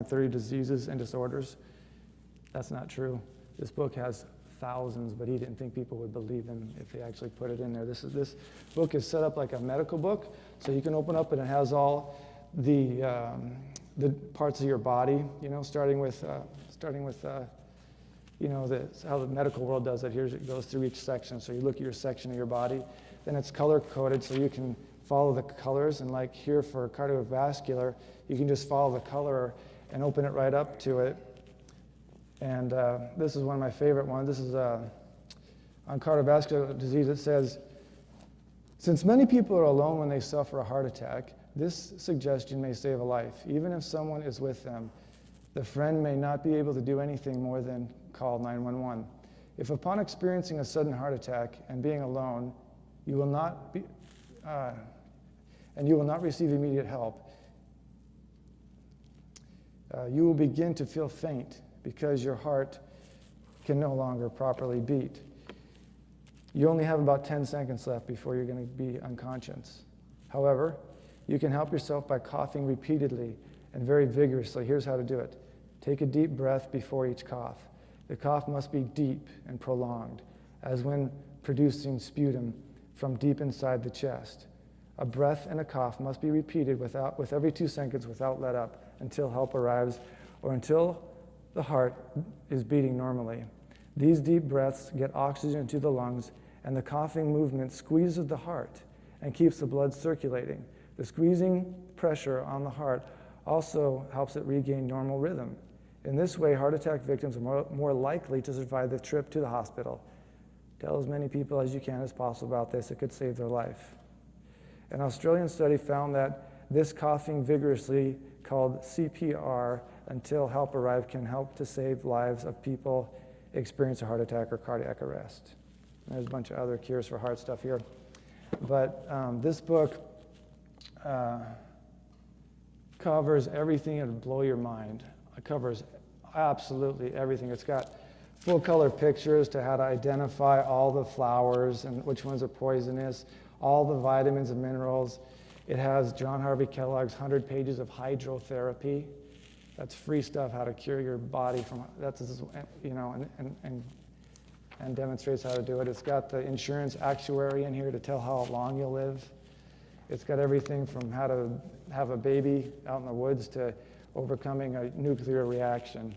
30 diseases and disorders. That's not true. This book has thousands, but he didn't think people would believe him if they actually put it in there. This book is set up like a medical book, so you can open up and it has all the parts of your body, starting with how the medical world does it. Here it goes through each section. So you look at your section of your body, then it's color coded so you can follow the colors. And like here for cardiovascular, you can just follow the color and open it right up to it. And this is one of my favorite ones. This is on cardiovascular disease. It says, since many people are alone when they suffer a heart attack, this suggestion may save a life. Even if someone is with them, the friend may not be able to do anything more than call 911. If upon experiencing a sudden heart attack and being alone, you will not receive immediate help, you will begin to feel faint because your heart can no longer properly beat. You only have about 10 seconds left before you're going to be unconscious. However, you can help yourself by coughing repeatedly and very vigorously. Here's how to do it. Take a deep breath before each cough. The cough must be deep and prolonged, as when producing sputum from deep inside the chest. A breath and a cough must be repeated with every 2 seconds without let up until help arrives or until the heart is beating normally. These deep breaths get oxygen to the lungs, and the coughing movement squeezes the heart and keeps the blood circulating. The squeezing pressure on the heart also helps it regain normal rhythm. In this way, heart attack victims are more likely to survive the trip to the hospital. Tell as many people as you can as possible about this. It could save their life. An Australian study found that this coughing vigorously, called CPR, until help arrives, can help to save lives of people experiencing a heart attack or cardiac arrest. And there's a bunch of other cures for heart stuff here. But this book covers everything that would blow your mind. It covers absolutely everything. It's got full color pictures to how to identify all the flowers and which ones are poisonous, all the vitamins and minerals. It has John Harvey Kellogg's 100 pages of hydrotherapy. That's free stuff, how to cure your body from, and demonstrates how to do it. It's got the insurance actuary in here to tell how long you'll live. It's got everything from how to have a baby out in the woods to overcoming a nuclear reaction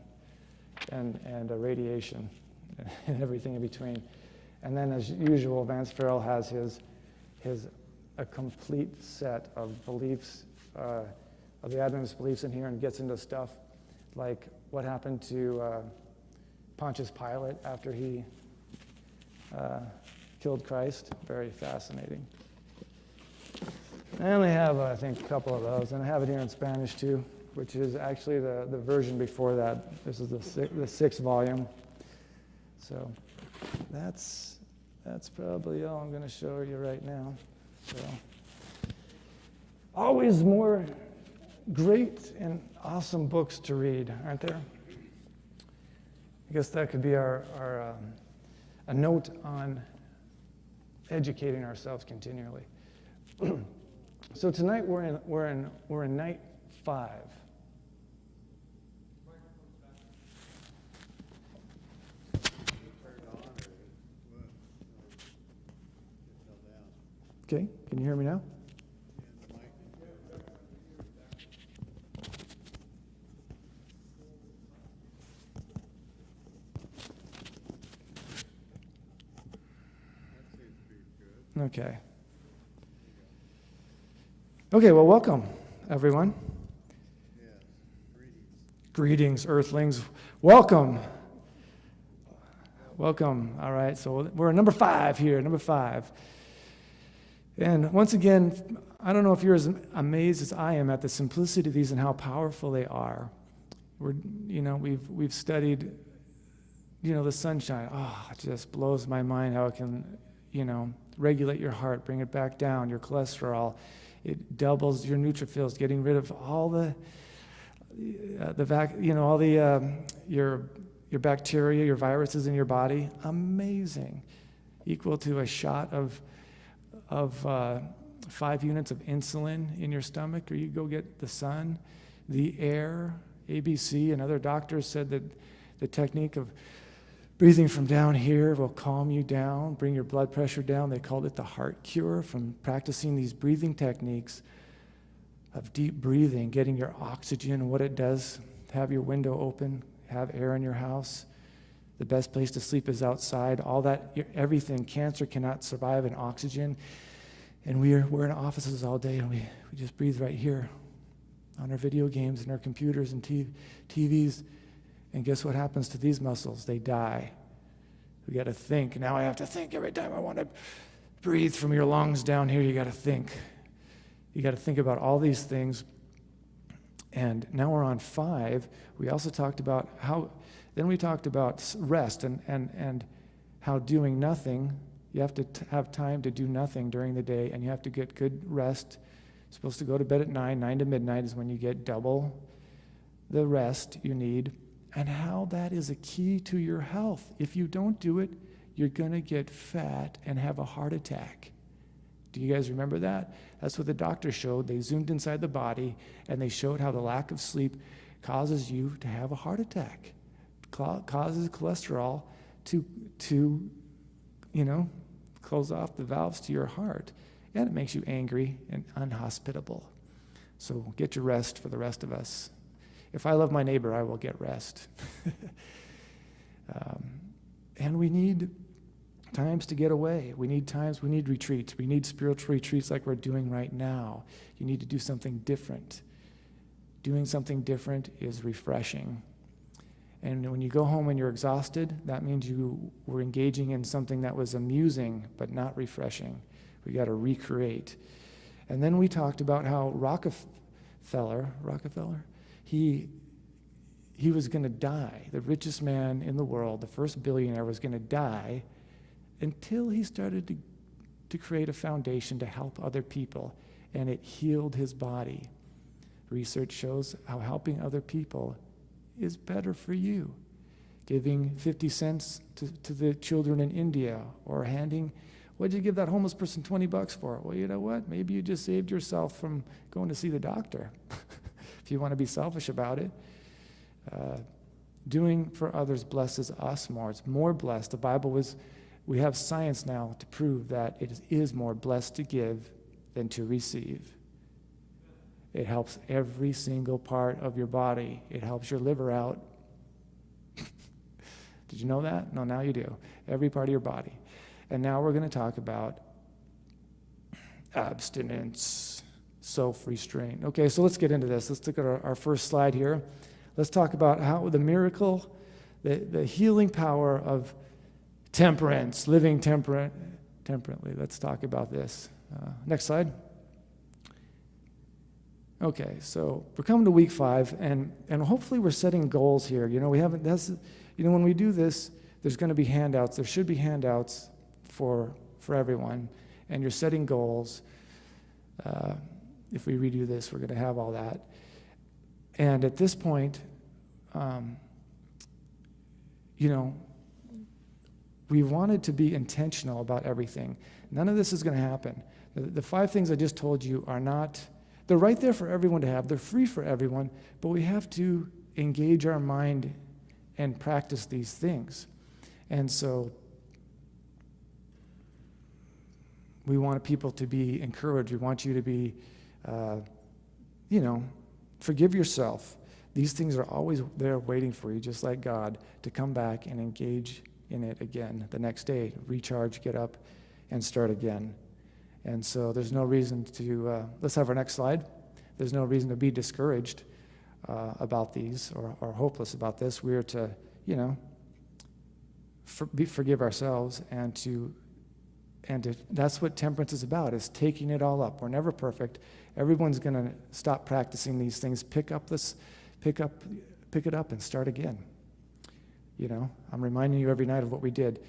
and a radiation and everything in between. And then, as usual, Vance Farrell has a complete set of beliefs, of the Adventist beliefs in here, and gets into stuff like what happened to Pontius Pilate after he killed Christ. Very fascinating. I only have, I think, a couple of those, and I have it here in Spanish too, which is actually the version before that. This is the sixth volume. So that's probably all I'm going to show you right now. So always more great and awesome books to read, aren't there? I guess that could be our a note on educating ourselves continually. So tonight we're in night 5. Okay, can you hear me now? Okay. Okay, well, welcome, everyone. Yeah. Greetings, earthlings. Welcome. Welcome. All right, so we're at number 5 here, number 5. And once again, I don't know if you're as amazed as I am at the simplicity of these and how powerful they are. We've studied, the sunshine. Oh, it just blows my mind how it can, regulate your heart, bring it back down, your cholesterol. It doubles your neutrophils, getting rid of all your bacteria, your viruses in your body. Amazing. Equal to a shot of 5 units of insulin in your stomach, or you go get the sun. The air ABC and other doctors said that the technique of breathing from down here will calm you down, bring your blood pressure down. They called it the heart cure from practicing these breathing techniques of deep breathing, getting your oxygen, what it does, have your window open, have air in your house. The best place to sleep is outside. All that, everything, cancer cannot survive in oxygen. And we're in offices all day, and we just breathe right here on our video games and our computers and TVs. And guess what happens to these muscles? They die. We got to think. Now I have to think every time I want to breathe from your lungs down here. You got to think. You got to think about all these things. And now we're on 5. We also talked about then we talked about rest and how doing nothing, you have to have time to do nothing during the day, and you have to get good rest. You're supposed to go to bed at 9 to midnight is when you get double the rest you need, and how that is a key to your health. If you don't do it, you're going to get fat and have a heart attack. Do you guys remember that? That's what the doctor showed. They zoomed inside the body, and they showed how the lack of sleep causes you to have a heart attack, causes cholesterol to close off the valves to your heart, and it makes you angry and unhospitable. So get your rest for the rest of us. If I love my neighbor, I will get rest. And we need times to get away. We need retreats. We need spiritual retreats like we're doing right now. You need to do something different. Doing something different is refreshing. And when you go home and you're exhausted, that means you were engaging in something that was amusing but not refreshing. We got to recreate. And then we talked about how Rockefeller, he was going to die. The richest man in the world, the first billionaire, was going to die until he started to create a foundation to help other people, and it healed his body. Research shows how helping other people is better for you. Giving 50 cents to the children in India, or what'd you give that homeless person $20 for? Well, you know what? Maybe you just saved yourself from going to see the doctor, if you want to be selfish about it. Doing for others blesses us more. It's more blessed. We have science now to prove that it is more blessed to give than to receive. It helps every single part of your body. It helps your liver out. Did you know that? No, now you do. Every part of your body. And now we're going to talk about abstinence, self-restraint. Okay, so let's get into this. Let's look at our first slide here. Let's talk about how the miracle, the healing power of temperance, living temperately. Let's talk about this. Next slide. Okay, so we're coming to week 5, and hopefully we're setting goals here. When we do this, there's going to be handouts. There should be handouts for everyone, and you're setting goals. If we redo this, we're going to have all that. And at this point, we wanted to be intentional about everything. None of this is going to happen. The 5 things I just told you are not. They're right there for everyone to have. They're free for everyone, but we have to engage our mind and practice these things. And so we want people to be encouraged. We want you to be, forgive yourself. These things are always there waiting for you, just like God, to come back and engage in it again the next day. Recharge, get up, and start again. And so there's no reason to, let's have our next slide. There's no reason to be discouraged about these or hopeless about this. We are to, forgive ourselves and that's what temperance is about, is taking it all up. We're never perfect. Everyone's going to stop practicing these things. Pick it up and start again. I'm reminding you every night of what we did.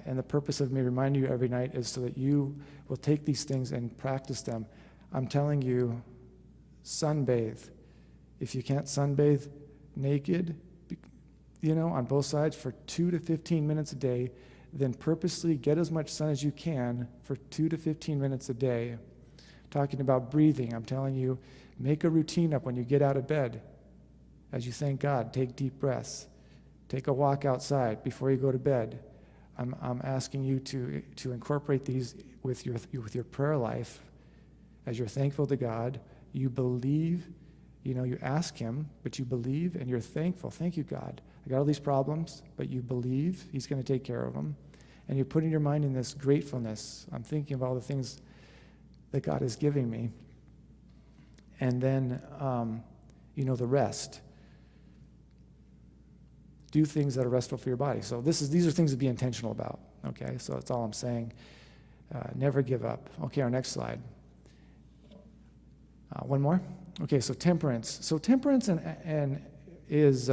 And the purpose of me reminding you every night is so that you will take these things and practice them. I'm telling you, sunbathe. If you can't sunbathe naked, on both sides for 2 to 15 minutes a day, then purposely get as much sun as you can for 2 to 15 minutes a day. Talking about breathing, I'm telling you, make a routine up when you get out of bed. As you thank God, take deep breaths. Take a walk outside before you go to bed. I'm asking you to incorporate these with your prayer life. As you're thankful to God, you believe, you ask him, but you believe and you're thankful. Thank you, God. I got all these problems, but you believe he's going to take care of them. And you're putting your mind in this gratefulness. I'm thinking of all the things that God is giving me. And then, the rest. Do things that are restful for your body. So these are things to be intentional about. Okay, so that's all I'm saying. Never give up. Okay, our next slide. One more. Okay, so temperance. So temperance and is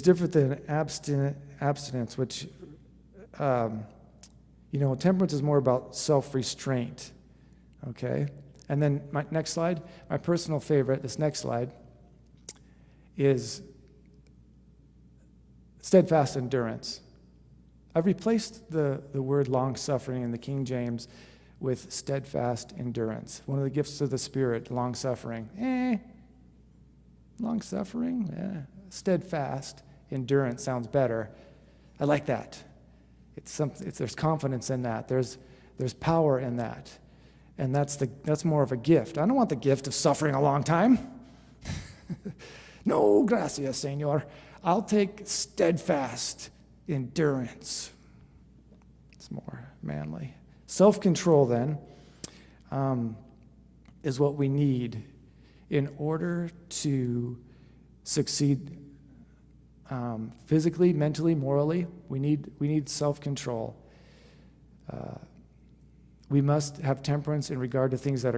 different than abstinence, which temperance is more about self-restraint. Okay, and then my next slide. My personal favorite. This next slide is steadfast endurance. I've replaced the word long-suffering in the King James with steadfast endurance. One of the gifts of the Spirit, long-suffering. Long-suffering? Steadfast endurance sounds better. I like that. There's confidence in that. There's power in that. And that's more of a gift. I don't want the gift of suffering a long time. No, gracias, Señor. I'll take steadfast endurance. It's more manly. Self-control, then, is what we need in order to succeed physically, mentally, morally. We need self-control. We must have temperance in regard to things that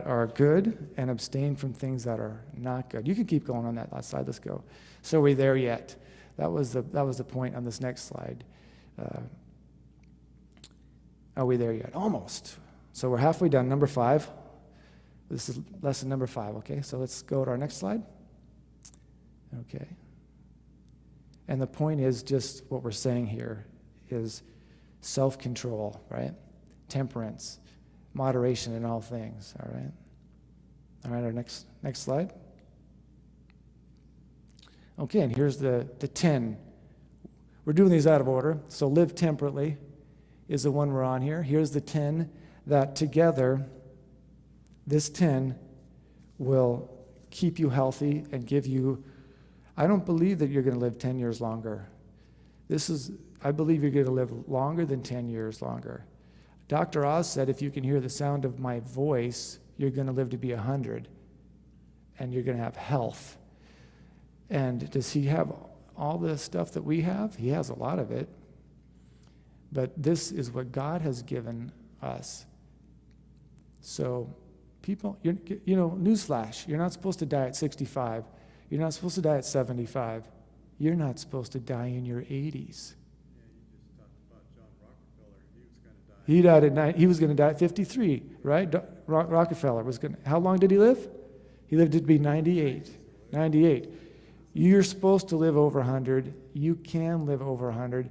are good and abstain from things that are not good. You can keep going on that last slide. Let's go. So are we there yet? That was the point on this next slide. Are we there yet? Almost. So we're halfway done. Number 5. This is lesson number 5. Okay, so let's go to our next slide. Okay. And the point is just what we're saying here is self-control, right? Temperance, moderation in all things, all right? All right, our next slide. Okay, and here's the 10. We're doing these out of order. So live temperately is the one we're on here. Here's the 10 that together, this 10 will keep you healthy and give you, I don't believe that you're going to live 10 years longer. I believe you're going to live longer than 10 years longer. Dr. Oz said, if you can hear the sound of my voice, you're going to live to be 100, and you're going to have health. And does he have all the stuff that we have? He has a lot of it. But this is what God has given us. So people, newsflash, you're not supposed to die at 65. You're not supposed to die at 75. You're not supposed to die in your 80s. He died at 9. He was going to die at 53, right? Rockefeller was going to. How long did he live? He lived to be 98. 98. You're supposed to live over 100. You can live over 100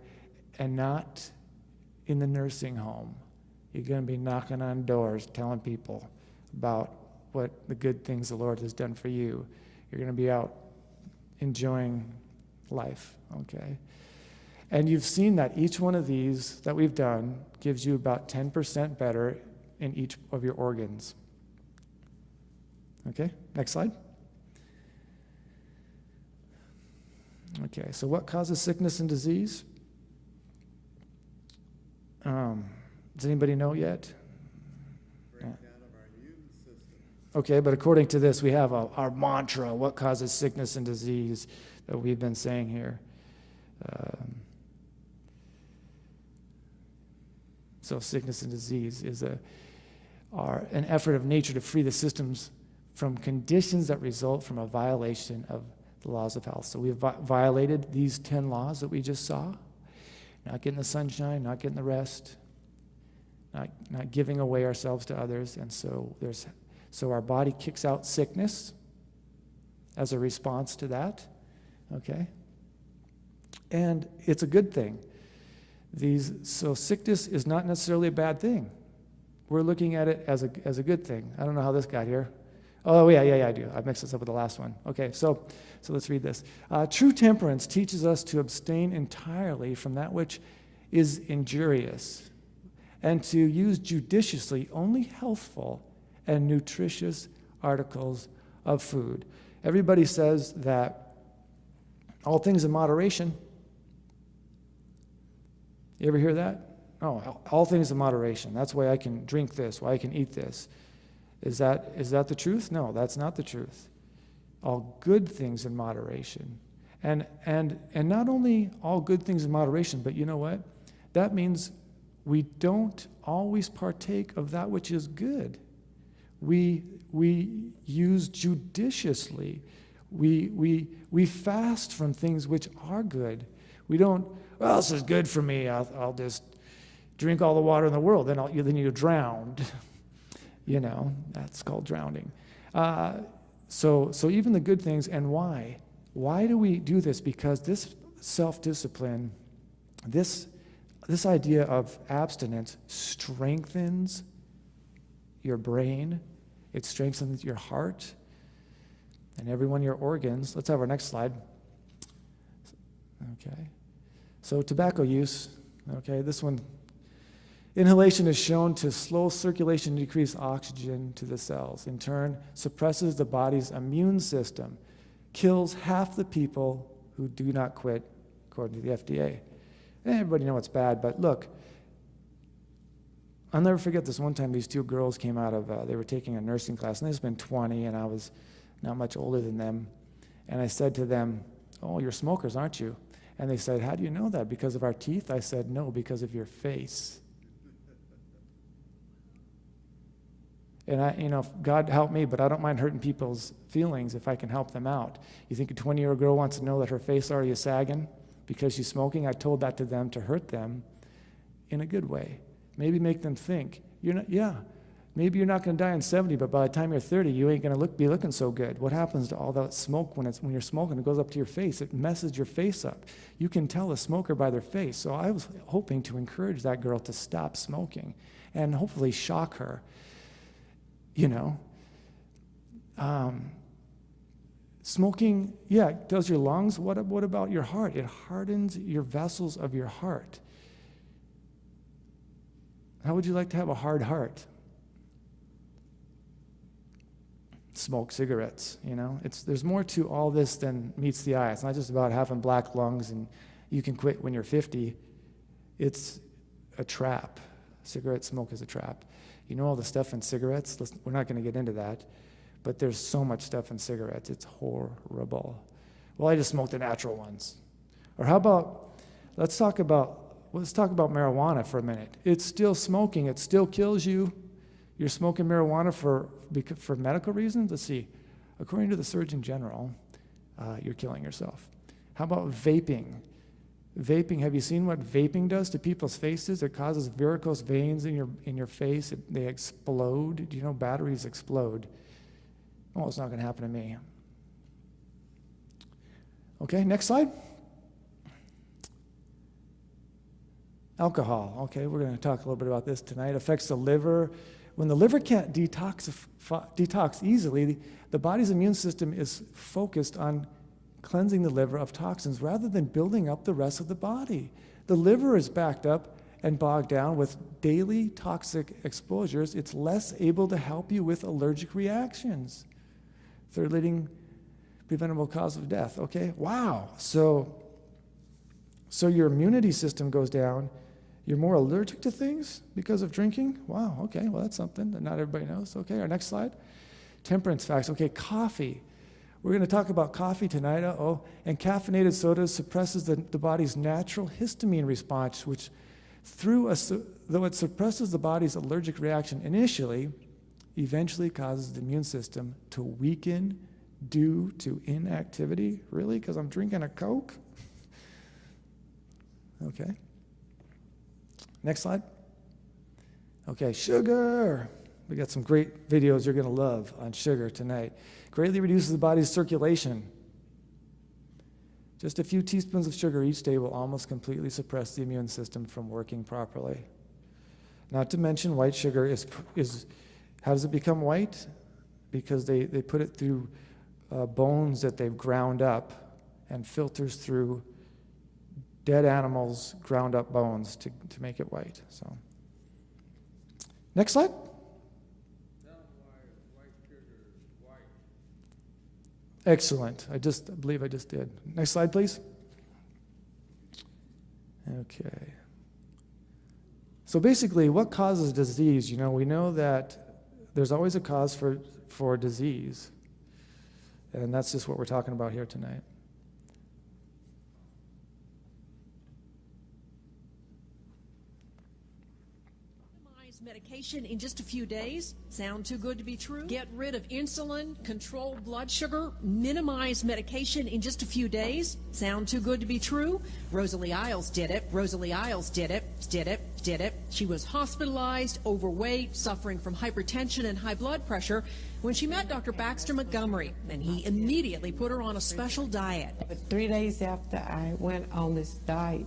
and not in the nursing home. You're going to be knocking on doors, telling people about what the good things the Lord has done for you. You're going to be out enjoying life, okay? And you've seen that each one of these that we've done gives you about 10% better in each of your organs. Okay, next slide. Okay, so what causes sickness and disease? Does anybody know yet? Breakdown of our immune system. Okay, but according to this, we have our mantra, what causes sickness and disease, that we've been saying here. So sickness and disease is an effort of nature to free the systems from conditions that result from a violation of the laws of health. So we've violated these 10 laws that we just saw. Not getting the sunshine, not getting the rest, not giving away ourselves to others. And so our body kicks out sickness as a response to that. Okay? And it's a good thing. So sickness is not necessarily a bad thing. We're looking at it as a good thing. I don't know how this got here. Oh, yeah, I do. I mixed this up with the last one. Okay, so let's read this. True temperance teaches us to abstain entirely from that which is injurious and to use judiciously only healthful and nutritious articles of food. Everybody says that all things in moderation. You ever hear that? Oh, all things in moderation. That's why I can drink this, why I can eat this. Is that the truth? No, that's not the truth. All good things in moderation. And not only all good things in moderation, but you know what? That means we don't always partake of that which is good. We use judiciously. We fast from things which are good. We don't, well, this is good for me. I'll just drink all the water in the world. Then you're drowned. You know, that's called drowning. So even the good things, and why? Why do we do this? Because this self-discipline, this idea of abstinence strengthens your brain, it strengthens your heart, and every one of your organs. Let's have our next slide. Okay. So tobacco use, okay, this one. Inhalation is shown to slow circulation and decrease oxygen to the cells. In turn, suppresses the body's immune system, kills half the people who do not quit, according to the FDA. Everybody knows it's bad, but look, I'll never forget this one time these two girls came out of, they were taking a nursing class, and they've been 20, and I was not much older than them. And I said to them, oh, you're smokers, aren't you? And they said, how do you know that? Because of our teeth? I said, no, because of your face. And God help me, but I don't mind hurting people's feelings if I can help them out. You think a 20-year-old girl wants to know that her face already is sagging because she's smoking? I told that to them to hurt them in a good way. Maybe make them think, maybe you're not going to die in 70, but by the time you're 30, you ain't going to be looking so good. What happens to all that smoke when you're smoking? It goes up to your face. It messes your face up. You can tell a smoker by their face. So I was hoping to encourage that girl to stop smoking and hopefully shock her. Smoking, it does your lungs. What about your heart? It hardens your vessels of your heart. How would you like to have a hard heart? Smoke cigarettes, There's more to all this than meets the eye. It's not just about having black lungs and you can quit when you're 50. It's a trap. Cigarette smoke is a trap. You know all the stuff in cigarettes? We're not going to get into that, but there's so much stuff in cigarettes. It's horrible. Well, I just smoke the natural ones. Or how about, let's talk about marijuana for a minute. It's still smoking. It still kills you. You're smoking marijuana for medical reasons? Let's see. According to the Surgeon General, you're killing yourself. How about vaping? Vaping, have you seen what vaping does to people's faces? It causes varicose veins in your face. They explode. Do you know batteries explode? Oh, it's not going to happen to me. Okay, next slide. Alcohol. Okay, we're going to talk a little bit about this tonight. It affects the liver. When the liver can't detox easily, the body's immune system is focused on cleansing the liver of toxins rather than building up the rest of the body. The liver is backed up and bogged down with daily toxic exposures. It's less able to help you with allergic reactions. Third leading preventable cause of death. Okay, wow. So your immunity system goes down. You're more allergic to things because of drinking? Wow, okay, well that's something that not everybody knows. Okay, our next slide. Temperance facts. Okay, coffee. We're going to talk about coffee tonight. And caffeinated soda suppresses the body's natural histamine response, which though it suppresses the body's allergic reaction initially, eventually causes the immune system to weaken due to inactivity. Really? Because I'm drinking a Coke? Okay. Next slide. Okay, sugar. We got some great videos you're going to love on sugar tonight. Greatly reduces the body's circulation. Just a few teaspoons of sugar each day will almost completely suppress the immune system from working properly. Not to mention white sugar is how does it become white? because they put it through bones that they've ground up and filters through dead animals' ground up bones to make it white. So, next slide. Excellent. I believe I just did. Next slide, please. Okay. So basically, what causes disease? We know that there's always a cause for disease. And that's just what we're talking about here tonight. Medication in just a few days. Sound too good to be true? Get rid of insulin, control blood sugar, minimize medication in just a few days. Sound too good to be true? Rosalie Isles did it. Rosalie Isles did it. She was hospitalized, overweight, suffering from hypertension and high blood pressure when she met Dr. Baxter Montgomery, and he immediately put her on a special diet. But 3 days after I went on this diet,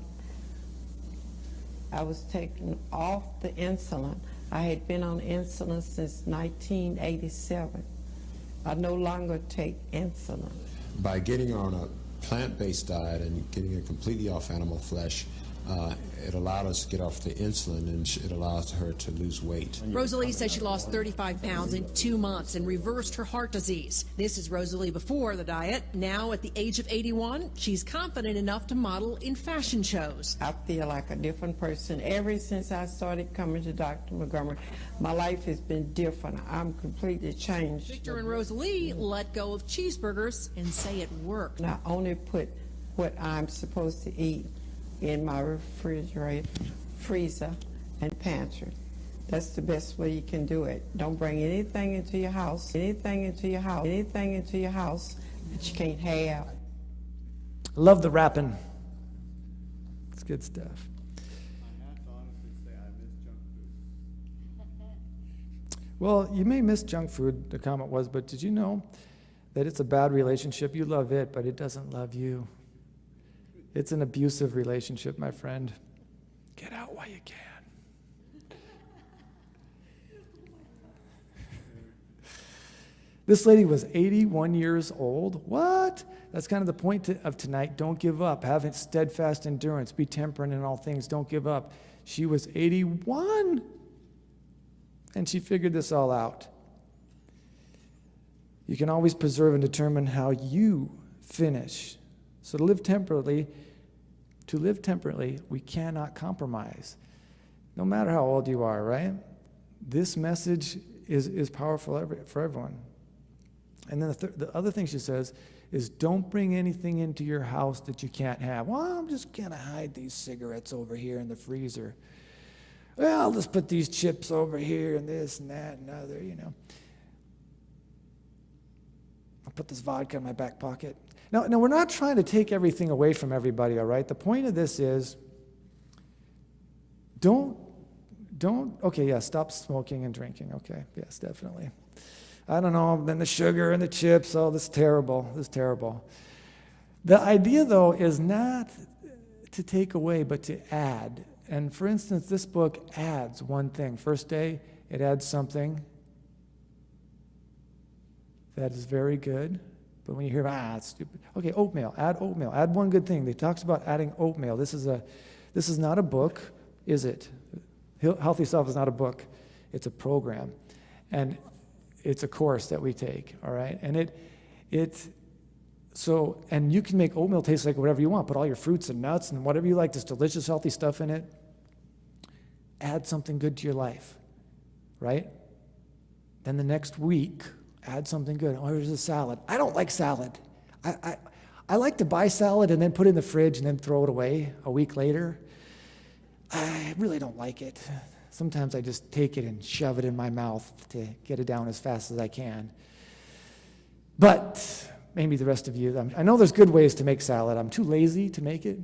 I was taken off the insulin. I had been on insulin since 1987. I no longer take insulin. By getting on a plant-based diet and getting it completely off animal flesh, it allowed us to get off the insulin, and it allows her to lose weight. Rosalie says she lost 35 pounds in 2 months and reversed her heart disease. This is Rosalie before the diet. Now, at the age of 81, she's confident enough to model in fashion shows. I feel like a different person. Ever since I started coming to Dr. Montgomery, my life has been different. I'm completely changed. Victor and Rosalie let go of cheeseburgers and say it worked. I only put what I'm supposed to eat in my refrigerator, freezer, and pantry. That's the best way you can do it. Don't bring anything into your house, anything into your house that you can't have. Love the rapping. It's good stuff. I have to honestly say I miss junk food. Well, you may miss junk food, the comment was, but did you know that it's a bad relationship? You love it, but it doesn't love you. It's an abusive relationship, my friend. Get out while you can. This lady was 81 years old. What? That's kind of the point of tonight. Don't give up. Have steadfast endurance. Be temperate in all things. Don't give up. She was 81, and she figured this all out. You can always preserve and determine how you finish. So to live temperately, we cannot compromise. No matter how old you are, right? This message is powerful for everyone. And then the other thing she says is, don't bring anything into your house that you can't have. Well, I'm just going to hide these cigarettes over here in the freezer. Well, I'll just put these chips over here and this and that and other, I'll put this vodka in my back pocket. Now, we're not trying to take everything away from everybody, all right? The point of this is, stop smoking and drinking, okay? Yes, definitely. I don't know, then the sugar and the chips, this is terrible. The idea, though, is not to take away, but to add. And for instance, this book adds one thing. First day, it adds something that is very good. But when you hear, it's stupid. Okay, oatmeal. Add oatmeal. Add one good thing. They talks about adding oatmeal. This is not a book, is it? Healthy Self is not a book. It's a program. And it's a course that we take, all right? And and you can make oatmeal taste like whatever you want. Put all your fruits and nuts and whatever you like, this delicious, healthy stuff in it. Add something good to your life, right? Then the next week, add something good. Oh, here's a salad. I don't like salad. I like to buy salad and then put it in the fridge and then throw it away a week later. I really don't like it. Sometimes I just take it and shove it in my mouth to get it down as fast as I can. But maybe the rest of you, I know there's good ways to make salad. I'm too lazy to make it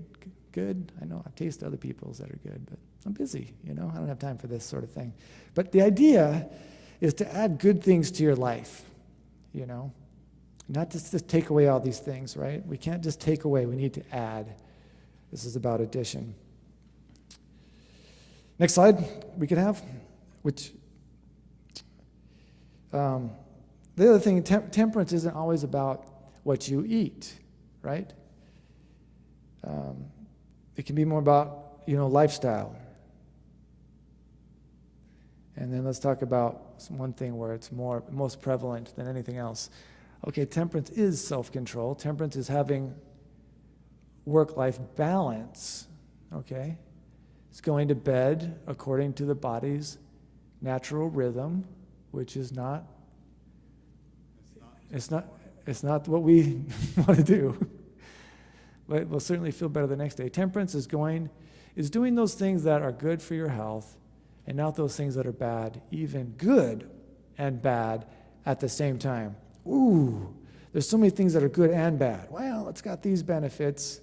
good. I know I've tasted other people's that are good, but I'm busy, I don't have time for this sort of thing. But the idea is to add good things to your life, not just to take away all these things, right? We can't just take away, we need to add. This is about addition. Next slide we could have, which The other thing, temperance isn't always about what you eat, right? It can be more about, lifestyle. And then let's talk about one thing where it's most prevalent than anything else. Okay, temperance is self-control. Temperance is having work-life balance, okay? It's going to bed according to the body's natural rhythm, which is not, it's not what we want to do. But we'll certainly feel better the next day. Temperance is doing those things that are good for your health and not those things that are bad, even good and bad at the same time. Ooh, there's so many things that are good and bad. Well, it's got these benefits.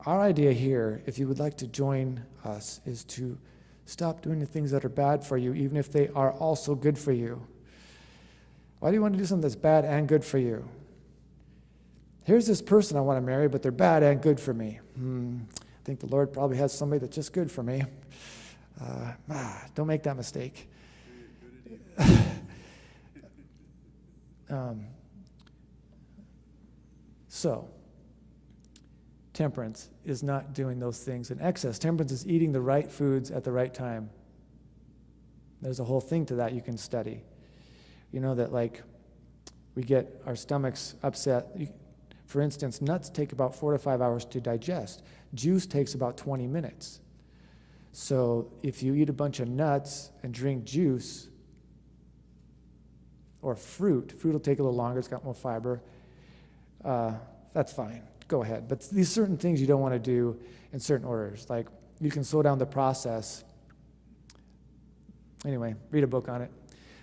Our idea here, if you would like to join us, is to stop doing the things that are bad for you, even if they are also good for you. Why do you want to do something that's bad and good for you? Here's this person I want to marry, but they're bad and good for me. I think the Lord probably has somebody that's just good for me. Don't make that mistake. So, temperance is not doing those things in excess. Temperance is eating the right foods at the right time. There's a whole thing to that you can study. You know that we get our stomachs upset. For instance, nuts take about 4 to 5 hours to digest. Juice takes about 20 minutes. So if you eat a bunch of nuts and drink juice, or fruit will take a little longer, it's got more fiber, that's fine, go ahead. But these certain things you don't want to do in certain orders. Like, you can slow down the process. Anyway, read a book on it.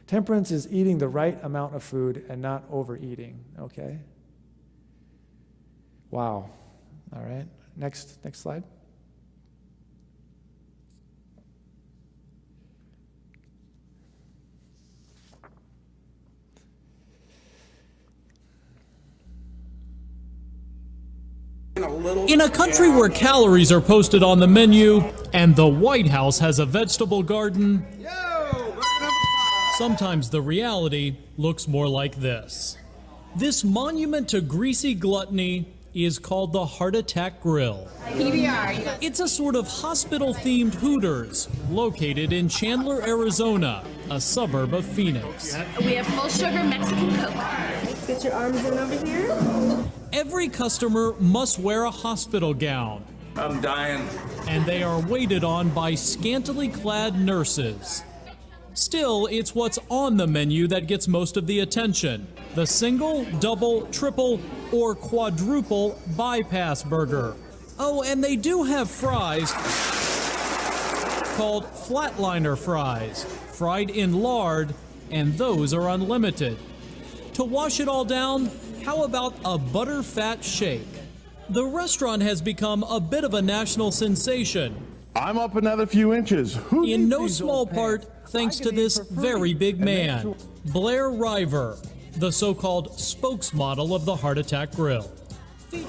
Temperance is eating the right amount of food and not overeating, okay? Wow. All right. Next slide. In a country where calories are posted on the menu and the White House has a vegetable garden, sometimes the reality looks more like this. This monument to greasy gluttony is called the Heart Attack Grill. It's a sort of hospital-themed Hooters located in Chandler, Arizona, a suburb of Phoenix. We have full sugar Mexican Coke. Get your arms in over here. Every customer must wear a hospital gown. I'm dying. And they are waited on by scantily clad nurses. Still, it's what's on the menu that gets most of the attention. The single, double, triple, or quadruple bypass burger. Oh, and they do have fries called flatliner fries, fried in lard, and those are unlimited. To wash it all down, how about a butterfat shake? The restaurant has become a bit of a national sensation. I'm up another few inches. In no small part, thanks to this very big man, Blair River, the so-called spokesmodel of the Heart Attack Grill.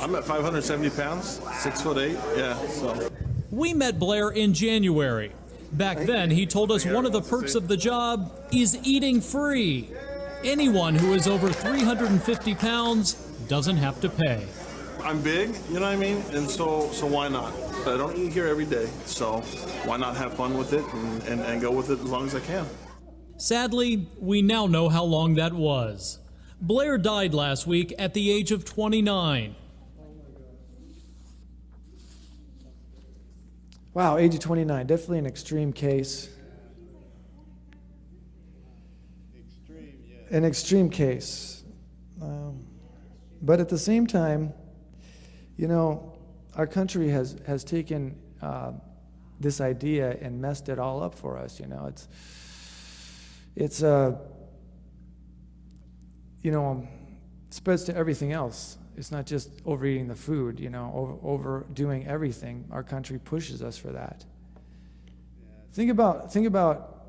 I'm at 570 pounds, 6'8", yeah, so. We met Blair in January. Back then, he told us one of the perks of the job is eating free. Anyone who is over 350 pounds doesn't have to pay. I'm big, you know what I mean? And so why not? I don't eat here every day, so why not have fun with it and go with it as long as I can? Sadly, we now know how long that was. Blair died last week at the age of 29. Wow, age of 29, definitely an extreme case. An extreme case. But at the same time, our country has taken this idea and messed it all up for us. It's spreads to everything else. It's not just overeating the food, overdoing everything. Our country pushes us for that. Think about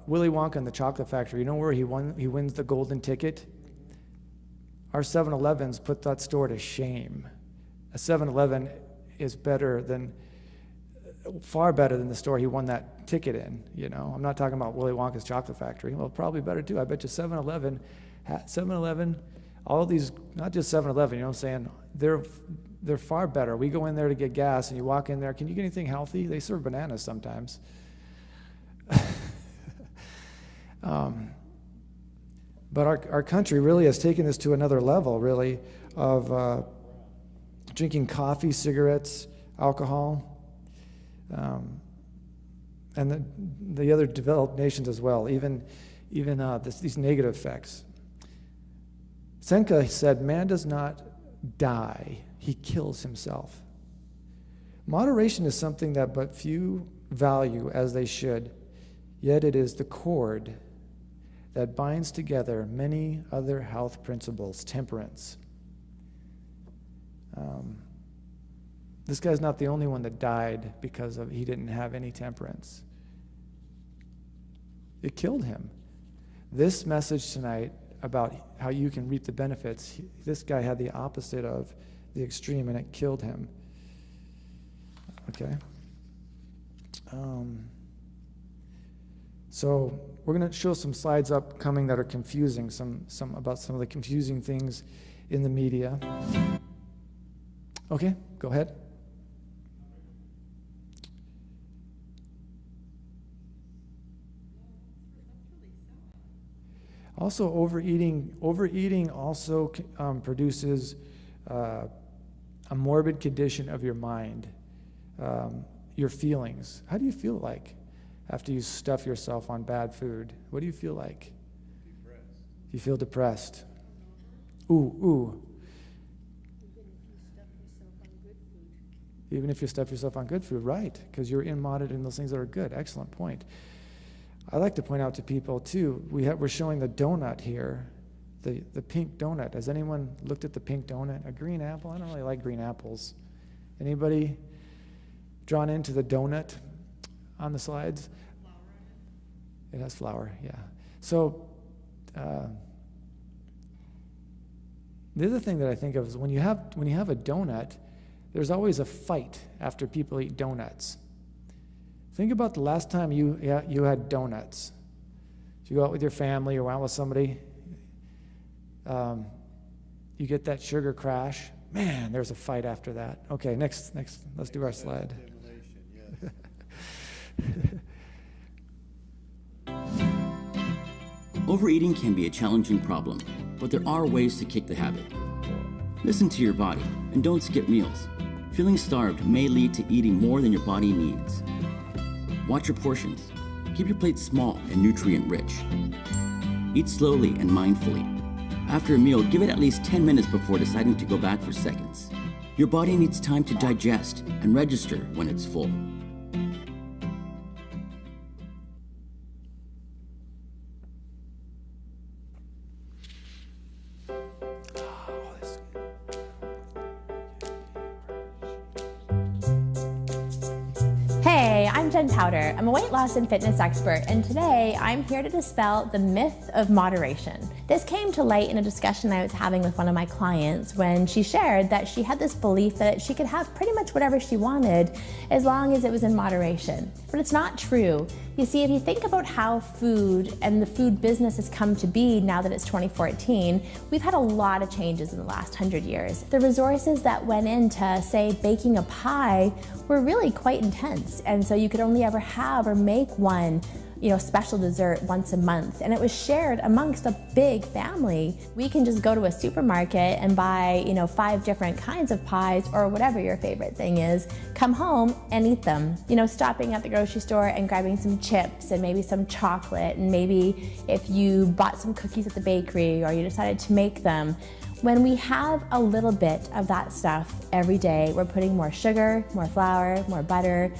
Willy Wonka and the Chocolate Factory. You know where he wins the golden ticket? Our 7-Elevens put that store to shame. A 7-Eleven is better than far better than the store he won that ticket in, you know. I'm not talking about Willy Wonka's chocolate factory. Well, probably better too. I bet you 7-Eleven, all these, not just 7-Eleven, you know what I'm saying? They're far better. We go in there to get gas and you walk in there, can you get anything healthy? They serve bananas sometimes. But our country really has taken this to another level, really, of drinking coffee, cigarettes, alcohol, and the other developed nations as well, even these negative effects. Seneca said, man does not die, he kills himself. Moderation is something that but few value as they should, yet it is the cord that binds together many other health principles, temperance. This guy's not the only one that died because he didn't have any temperance. It killed him. This message tonight about how you can reap the benefits, this guy had the opposite of the extreme, and it killed him. Okay? So we're going to show some slides upcoming that are confusing, some about some of the confusing things in the media. Okay, go ahead. Also, overeating also produces a morbid condition of your mind, your feelings. How do you feel like after you stuff yourself on bad food? What do you feel like? Depressed. You feel depressed. Ooh. Even if you stuff yourself on good food, right? Because you're monitoring those things that are good. Excellent point. I like to point out to people too, we're showing the donut here, the pink donut. Has anyone looked at the pink donut? A green apple? I don't really like green apples. Anybody drawn into the donut on the slides? It has flour, yeah. So the other thing that I think of is when you have a donut, there's always a fight after people eat donuts. Think about the last time you had donuts. Did you go out with your family or out with somebody? You get that sugar crash. Man, there's a fight after that. Okay, next, let's do our slide. Overeating can be a challenging problem, but there are ways to kick the habit. Listen to your body and don't skip meals. Feeling starved may lead to eating more than your body needs. Watch your portions. Keep your plate small and nutrient-rich. Eat slowly and mindfully. After a meal, give it at least 10 minutes before deciding to go back for seconds. Your body needs time to digest and register when it's full. I'm Jen Powder. I'm a weight loss and fitness expert, and today I'm here to dispel the myth of moderation. This came to light in a discussion I was having with one of my clients when she shared that she had this belief that she could have pretty much whatever she wanted as long as it was in moderation. But it's not true. You see, if you think about how food and the food business has come to be now that it's 2014, we've had a lot of changes in the last 100 years. The resources that went into, say, baking a pie were really quite intense, and so you could only ever have or make one special dessert once a month, and it was shared amongst a big family. We can just go to a supermarket and buy 5 different kinds of pies or whatever your favorite thing is, come home and eat them. Stopping at the grocery store and grabbing some chips and maybe some chocolate, and maybe if you bought some cookies at the bakery or you decided to make them. When we have a little bit of that stuff every day, we're putting more sugar, more flour, more butter,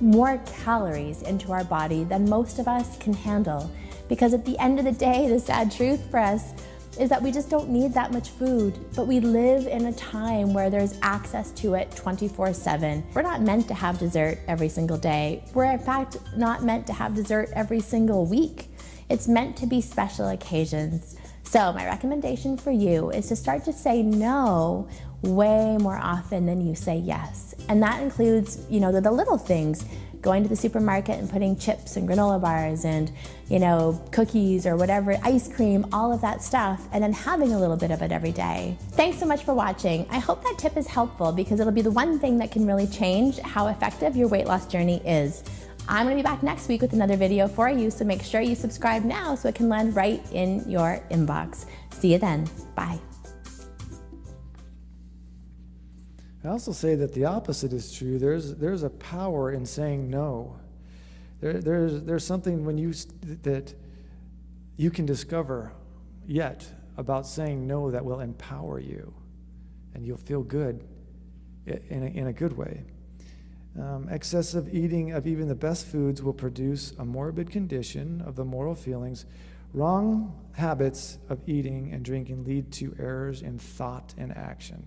more calories into our body than most of us can handle. Because at the end of the day, the sad truth for us is that we just don't need that much food, but we live in a time where there's access to it 24/7. We're not meant to have dessert every single day. We're in fact not meant to have dessert every single week. It's meant to be special occasions. So my recommendation for you is to start to say no way more often than you say yes. And that includes, the little things, going to the supermarket and putting chips and granola bars and, cookies or whatever, ice cream, all of that stuff, and then having a little bit of it every day. Thanks so much for watching. I hope that tip is helpful because it'll be the one thing that can really change how effective your weight loss journey is. I'm gonna be back next week with another video for you, so make sure you subscribe now so it can land right in your inbox. See you then, bye. I also say that the opposite is true. There's a power in saying no. There's something that you can discover yet about saying no that will empower you, and you'll feel good in a good way. Excessive eating of even the best foods will produce a morbid condition of the moral feelings. Wrong habits of eating and drinking lead to errors in thought and action.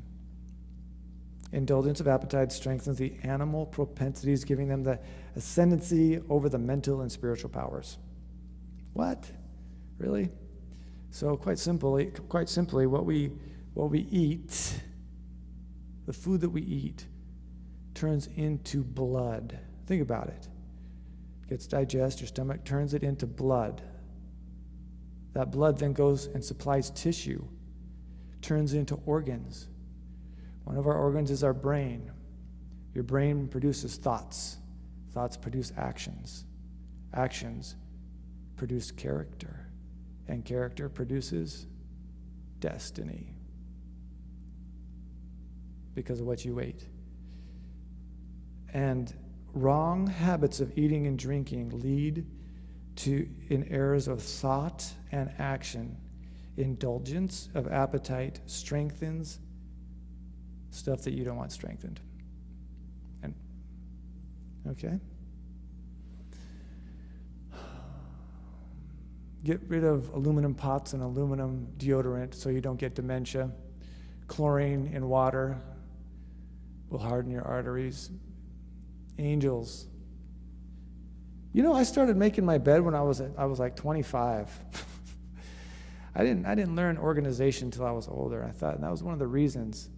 Indulgence of appetite strengthens the animal propensities, giving them the ascendancy over the mental and spiritual powers. What? Really? So quite simply, what we eat, the food that we eat, turns into blood. Think about it. It gets digested, your stomach turns it into blood. That blood then goes and supplies tissue, turns into organs. One of our organs is our brain. Your brain produces thoughts. Thoughts produce actions. Actions produce character. And character produces destiny because of what you ate. And wrong habits of eating and drinking lead in errors of thought and action. Indulgence of appetite strengthens stuff that you don't want strengthened. And okay? Get rid of aluminum pots and aluminum deodorant so you don't get dementia. Chlorine in water will harden your arteries. Angels. I started making my bed when I was like 25. I didn't learn organization until I was older. I thought, and that was one of the reasons.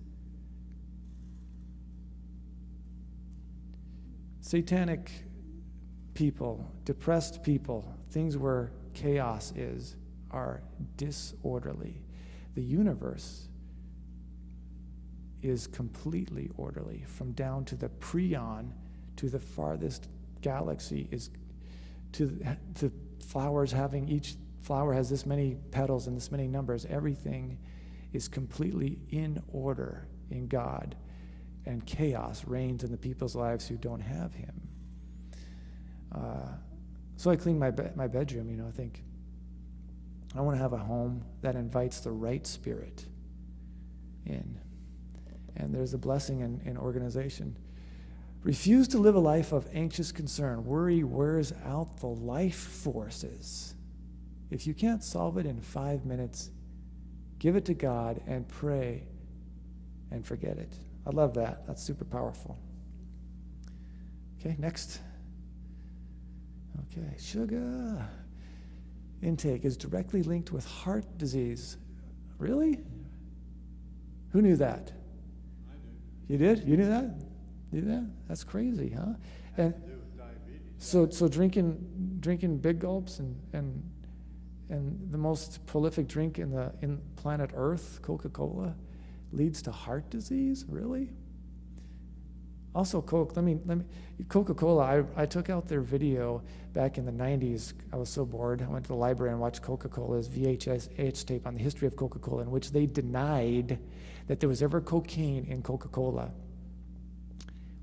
Satanic people, depressed people, things where chaos are disorderly. The universe is completely orderly, from down to the preon to the farthest galaxy, is to the flowers having, each flower has this many petals and this many numbers. Everything is completely in order in God, and chaos reigns in the people's lives who don't have him. So I clean my bedroom, I think I want to have a home that invites the right spirit in. And there's a blessing in organization. Refuse to live a life of anxious concern. Worry wears out the life forces. If you can't solve it in 5 minutes, give it to God and pray and forget it. I love that. That's super powerful. Okay, next. Okay, sugar intake is directly linked with heart disease. Really? Who knew that? I do. You did? You knew that? You knew that? That's crazy, huh? And To do with diabetes. so drinking big gulps and the most prolific drink in planet Earth, Coca-Cola, leads to heart disease? Really? Also, Coca-Cola, I took out their video back in the 90s. I was so bored. I went to the library and watched Coca-Cola's VHS tape on the history of Coca-Cola, in which they denied that there was ever cocaine in Coca-Cola.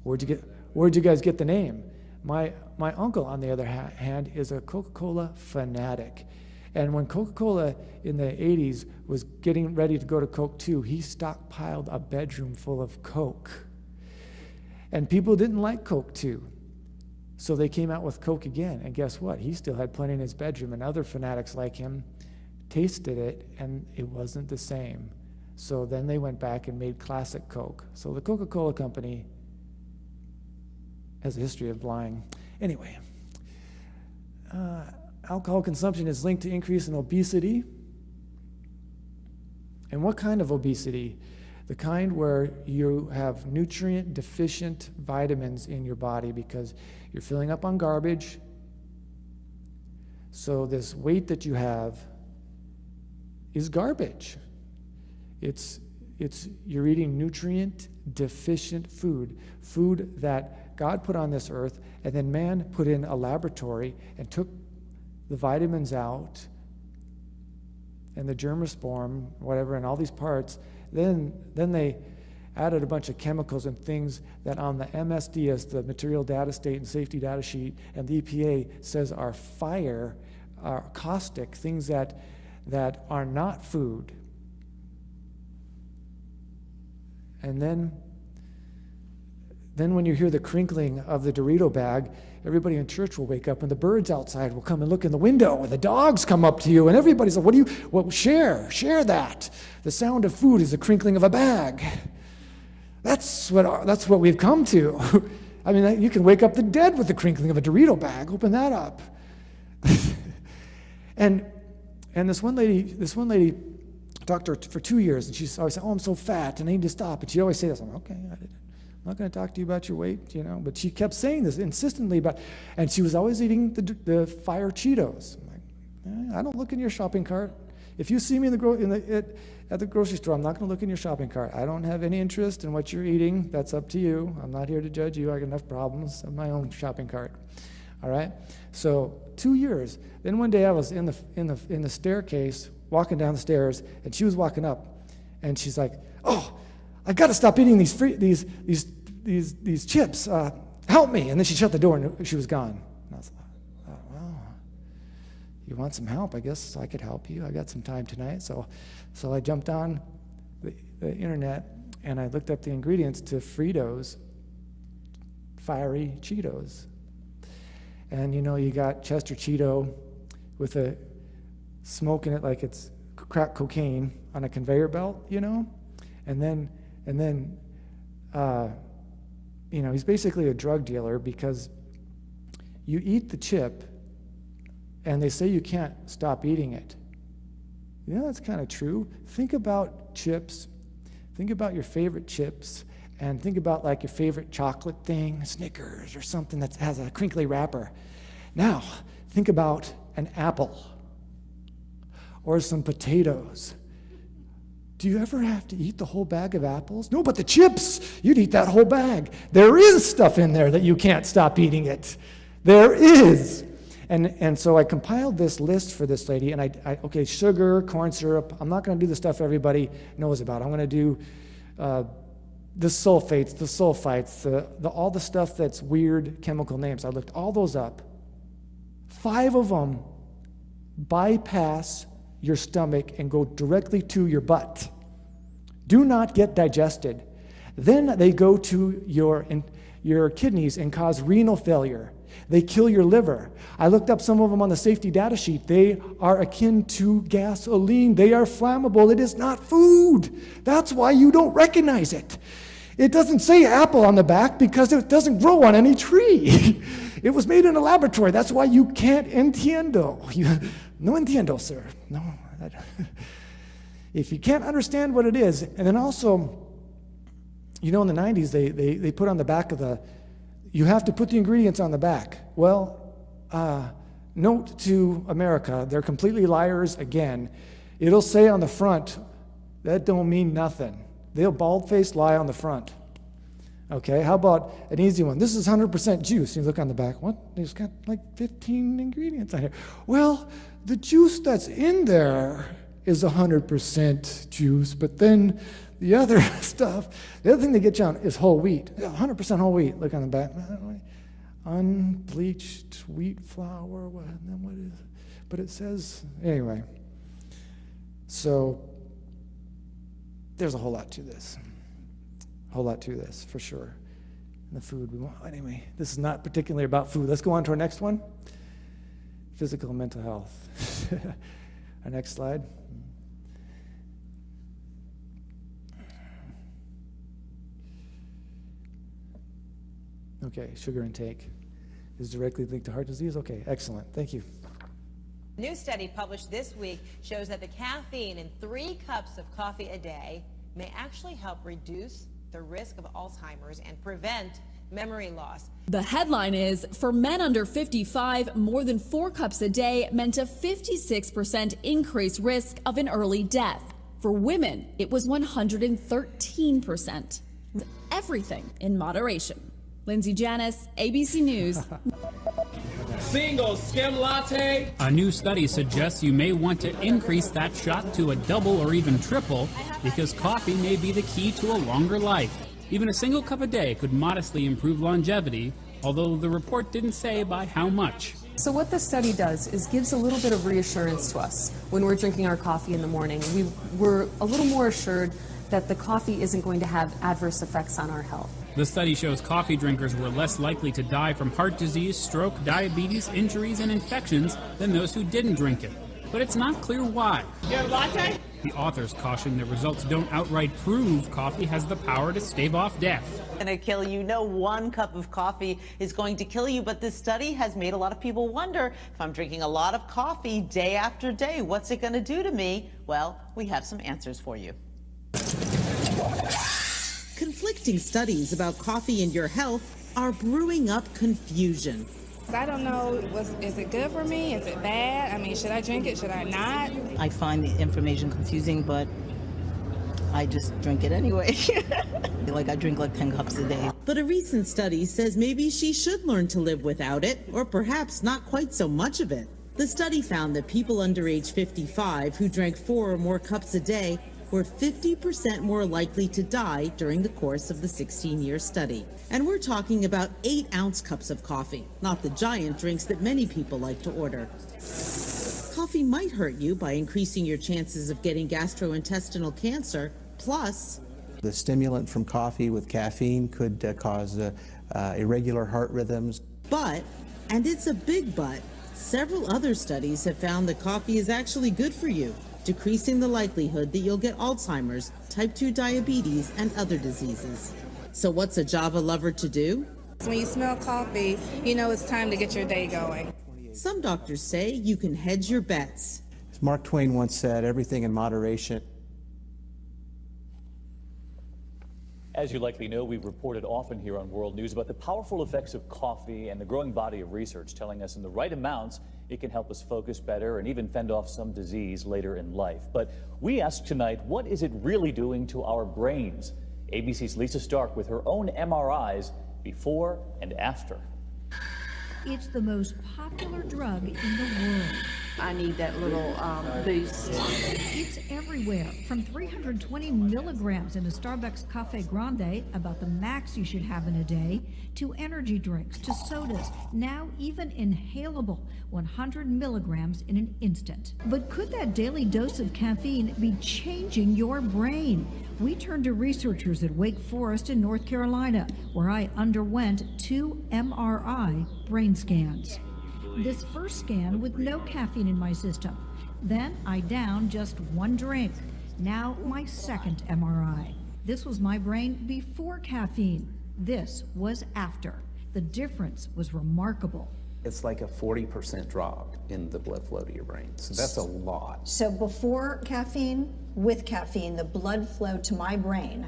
Where'd you guys get the name? My uncle, on the other hand, is a Coca-Cola fanatic. And when Coca-Cola in the 80s was getting ready to go to Coke 2, he stockpiled a bedroom full of Coke. And people didn't like Coke 2. So they came out with Coke again. And guess what? He still had plenty in his bedroom. And other fanatics like him tasted it, and it wasn't the same. So then they went back and made classic Coke. So the Coca-Cola company has a history of lying. Anyway, alcohol consumption is linked to increase in obesity. And what kind of obesity? The kind where you have nutrient deficient vitamins in your body because you're filling up on garbage. So this weight that you have is garbage. You're eating nutrient deficient food that God put on this earth, and then man put in a laboratory and took the vitamins out and the germospore, whatever, and all these parts. Then they added a bunch of chemicals and things that on the MSDS, the Material Data State and Safety Data Sheet, and the EPA says are are caustic, things that are not food. And then when you hear the crinkling of the Dorito bag, everybody in church will wake up and the birds outside will come and look in the window and the dogs come up to you and everybody's like, share that. The sound of food is the crinkling of a bag. That's what we've come to. I mean, you can wake up the dead with the crinkling of a Dorito bag. Open that up. and this one lady talked to her for 2 years, and she's always saying, "Oh, I'm so fat, and I need to stop." And she'd always say this. I'm like, "Okay, I'm not going to talk to you about your weight, But she kept saying this insistently and she was always eating the fire Cheetos. I'm like, I don't look in your shopping cart. If you see me at the grocery store, I'm not going to look in your shopping cart. I don't have any interest in what you're eating. That's up to you. I'm not here to judge you. I got enough problems in my own shopping cart. All right. So 2 years. Then one day I was in the staircase, walking down the stairs, and she was walking up, and she's like, "Oh, I got to stop eating these chips. Help me!" And then she shut the door, and she was gone. And I was like, "Oh, well, you want some help? I guess I could help you. I got some time tonight." So I jumped on the internet, and I looked up the ingredients to Fritos fiery Cheetos. And you got Chester Cheeto with a smoke in it like it's crack cocaine on a conveyor belt, and then he's basically a drug dealer because you eat the chip and they say you can't stop eating it. That's kind of true. Think about chips. Think about your favorite chips and think about like your favorite chocolate thing, Snickers or something that has a crinkly wrapper. Now, think about an apple or some potatoes. Do you ever have to eat the whole bag of apples? No, but the chips, you'd eat that whole bag. There is stuff in there that you can't stop eating it. There is. And so I compiled this list for this lady, and okay, sugar, corn syrup. I'm not going to do the stuff everybody knows about. I'm going to do the sulfates, the sulfites, all the stuff that's weird chemical names. I looked all those up. 5 of them bypass your stomach and go directly to your butt. Do not get digested. Then they go to your kidneys and cause renal failure. They kill your liver. I looked up some of them on the safety data sheet. They are akin to gasoline. They are flammable. It is not food. That's why you don't recognize it. It doesn't say apple on the back because it doesn't grow on any tree. It was made in a laboratory. That's why you can't entiendo. No entiendo, sir. No. If you can't understand what it is, and then also, in the 90s, they put on the back of you have to put the ingredients on the back. Well, note to America, they're completely liars again. It'll say on the front, that don't mean nothing. They'll bald-faced lie on the front. Okay, how about an easy one? This is 100% juice. You look on the back, what? It's got like 15 ingredients on here. Well, the juice that's in there is 100% juice, but then the other stuff, the other thing they get you on is whole wheat. 100% whole wheat. Look on the back. Unbleached wheat flour. What is it? But it says, anyway. So there's a whole lot to this. A whole lot to this, for sure. And the food we want. Anyway, this is not particularly about food. Let's go on to our next one. Physical and mental health. Our next slide. Okay, sugar intake is directly linked to heart disease. Okay, excellent. Thank you. A new study published this week shows that the caffeine in 3 cups of coffee a day may actually help reduce the risk of Alzheimer's and prevent memory loss. The headline is, for men under 55, more than 4 cups a day meant a 56% increased risk of an early death. For women, it was 113%. Everything in moderation. Lindsay Janis, ABC News. Single skim latte. A new study suggests you may want to increase that shot to a double or even triple because coffee may be the key to a longer life. Even a single cup a day could modestly improve longevity, although the report didn't say by how much. So what this study does is gives a little bit of reassurance to us when we're drinking our coffee in the morning. We're a little more assured that the coffee isn't going to have adverse effects on our health. The study shows coffee drinkers were less likely to die from heart disease, stroke, diabetes, injuries, and infections than those who didn't drink it. But it's not clear why. You have a latte? The authors caution the results don't outright prove coffee has the power to stave off death. Going to kill you. No one cup of coffee is going to kill you, but this study has made a lot of people wonder, if I'm drinking a lot of coffee day after day, what's it going to do to me? Well, we have some answers for you. Conflicting studies about coffee and your health are brewing up confusion. I don't know, is it good for me? Is it bad? I mean, should I drink it? Should I not? I find the information confusing, but I just drink it anyway. Like I drink like 10 cups a day. But a recent study says maybe she should learn to live without it, or perhaps not quite so much of it. The study found that people under age 55 who drank 4 or more cups a day were 50% more likely to die during the course of the 16-year study. And we're talking about 8-ounce cups of coffee, not the giant drinks that many people like to order. Coffee might hurt you by increasing your chances of getting gastrointestinal cancer, plus the stimulant from coffee with caffeine could cause irregular heart rhythms. But, and it's a big but, several other studies have found that coffee is actually good for you, decreasing the likelihood that you'll get Alzheimer's, type 2 diabetes, and other diseases. So what's a Java lover to do? When you smell coffee, you know it's time to get your day going. Some doctors say you can hedge your bets. As Mark Twain once said, everything in moderation. As you likely know, we've reported often here on World News about the powerful effects of coffee and the growing body of research telling us in the right amounts it can help us focus better and even fend off some disease later in life. But we ask tonight, what is it really doing to our brains? ABC's Lisa Stark with her own MRIs before and after. It's the most popular drug in the world. I need that little boost. It's everywhere, from 320 milligrams in a Starbucks Cafe Grande, about the max you should have in a day, to energy drinks, to sodas, now even inhalable, 100 milligrams in an instant. But could that daily dose of caffeine be changing your brain? We turned to researchers at Wake Forest in North Carolina, where I underwent 2 MRI brain scans. This first scan with no caffeine in my system. Then I downed just 1 drink. Now my second MRI. This was my brain before caffeine. This was after. The difference was remarkable. It's like a 40% drop in the blood flow to your brain. So that's a lot. So before caffeine, with caffeine, the blood flow to my brain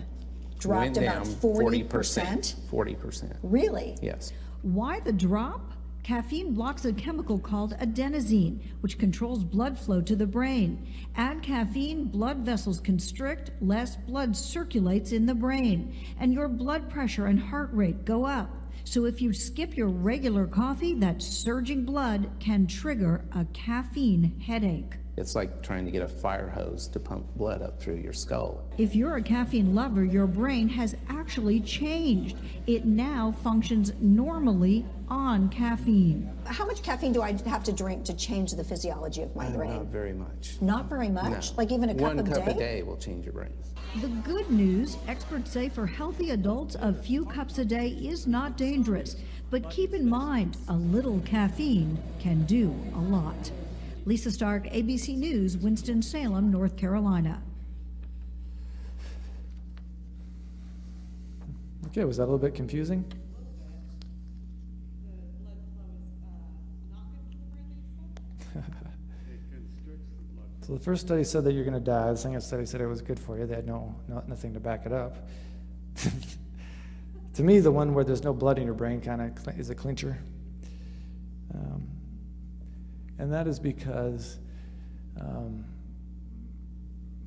dropped about 40%. 40%. Really? Yes. Why the drop? Caffeine blocks a chemical called adenosine, which controls blood flow to the brain. Add caffeine, blood vessels constrict, less blood circulates in the brain, and your blood pressure and heart rate go up. So if you skip your regular coffee, that surging blood can trigger a caffeine headache. It's like trying to get a fire hose to pump blood up through your skull. If you're a caffeine lover, your brain has actually changed. It now functions normally on caffeine. How much caffeine do I have to drink to change the physiology of my brain? Not very much. Not very much? No. Like even a cup a day? 1 cup a day will change your brain. The good news, experts say for healthy adults, a few cups a day is not dangerous. But keep in mind, a little caffeine can do a lot. Lisa Stark, ABC News, Winston-Salem, North Carolina. Okay, was that a little bit confusing? first study said that you're going to die. The second study said it was good for you. They had nothing to back it up. To me, the one where there's no blood in your brain kind of is a clincher. And that is because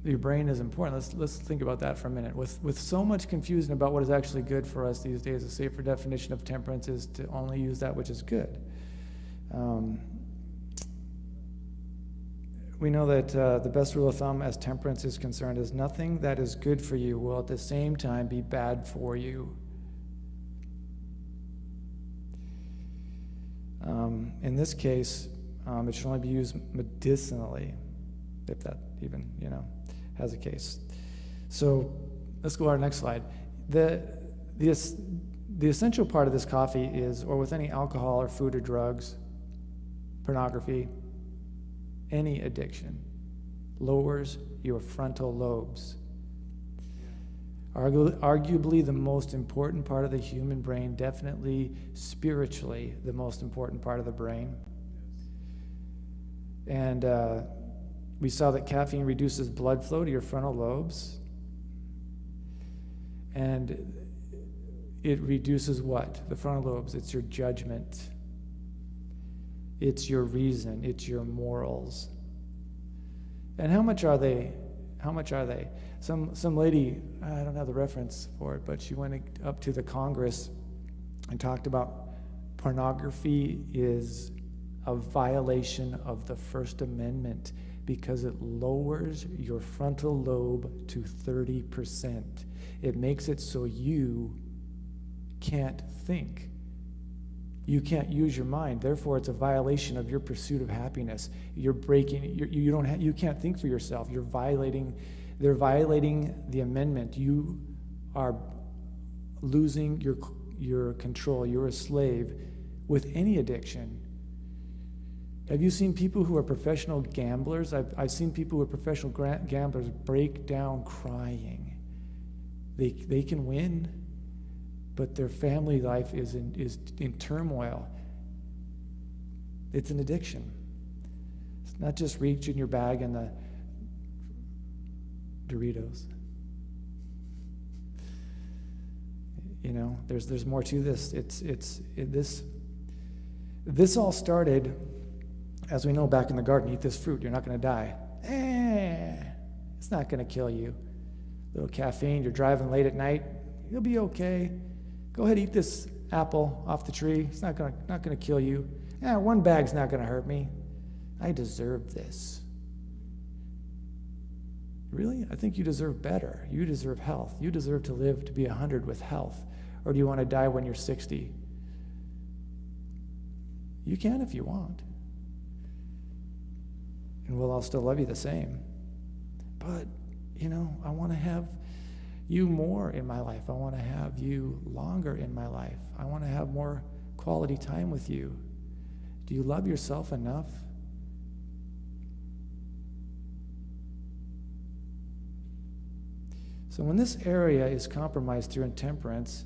your brain is important. Let's think about that for a minute. With so much confusion about what is actually good for us these days, a safer definition of temperance is to only use that which is good. We know that the best rule of thumb as temperance is concerned is nothing that is good for you will at the same time be bad for you. In this case, it should only be used medicinally, if that even, has a case. So let's go to our next slide. The essential part of this coffee is, or with any alcohol or food or drugs, pornography, any addiction, lowers your frontal lobes. Arguably the most important part of the human brain, definitely spiritually the most important part of the brain. And we saw that caffeine reduces blood flow to your frontal lobes. And it reduces what? The frontal lobes. It's your judgment. It's your reason. It's your morals. And how much are they? How much are they? Some lady, I don't have the reference for it, but she went up to the Congress and talked about pornography is a violation of the First Amendment because it lowers your frontal lobe to 30%. It makes it so you can't think. You can't use your mind. Therefore, it's a violation of your pursuit of happiness. You're breaking. You can't think for yourself. They're violating the amendment. You are losing your control. You're a slave with any addiction. Have you seen people who are professional gamblers? I've seen people who are professional gamblers break down crying. They can win, but their family life is in turmoil. It's an addiction. It's not just reach in your bag and the Doritos. There's more to this. This all started, as we know, back in the garden. Eat this fruit, you're not going to die. It's not going to kill you. A little caffeine, you're driving late at night, you'll be okay. Go ahead, eat this apple off the tree. It's not going to kill you. One bag's not going to hurt me. I deserve this. Really? I think you deserve better. You deserve health. You deserve to live to be 100 with health. Or do you want to die when you're 60? You can if you want. And we'll all still love you the same. But, I want to have you more in my life. I want to have you longer in my life. I want to have more quality time with you. Do you love yourself enough? So when this area is compromised through intemperance,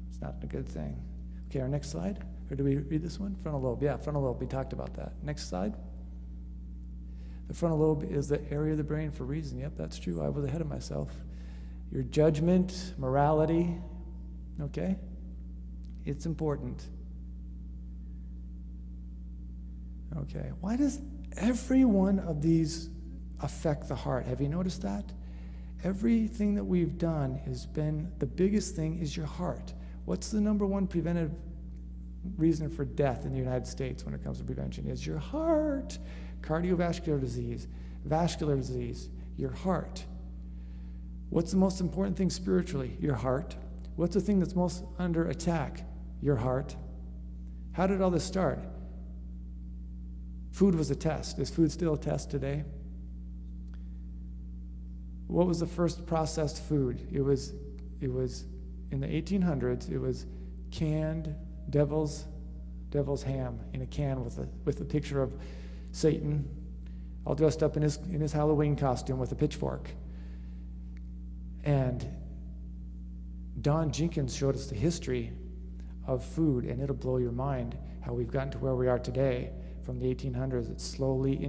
it's not a good thing. Okay, our next slide. Or do we read this one? Frontal lobe. Yeah, frontal lobe. We talked about that. Next slide. The frontal lobe is the area of the brain for reason. Yep, that's true. I was ahead of myself. Your judgment, morality, okay? It's important. Okay, why does every one of these affect the heart? Have you noticed that? Everything that we've done has been, the biggest thing is your heart. What's the number one preventive reason for death in the United States when it comes to prevention? Is your heart. Cardiovascular disease, vascular disease, your heart. What's the most important thing spiritually? Your heart. What's the thing that's most under attack? Your heart. How did all this start? Food was a test. Is food still a test today? What was the first processed food? It was in the 1800s. It was canned devil's ham in a can with a picture of Satan, all dressed up in his Halloween costume with a pitchfork. And Don Jenkins showed us the history of food, and it'll blow your mind how we've gotten to where we are today from the 1800s. It slowly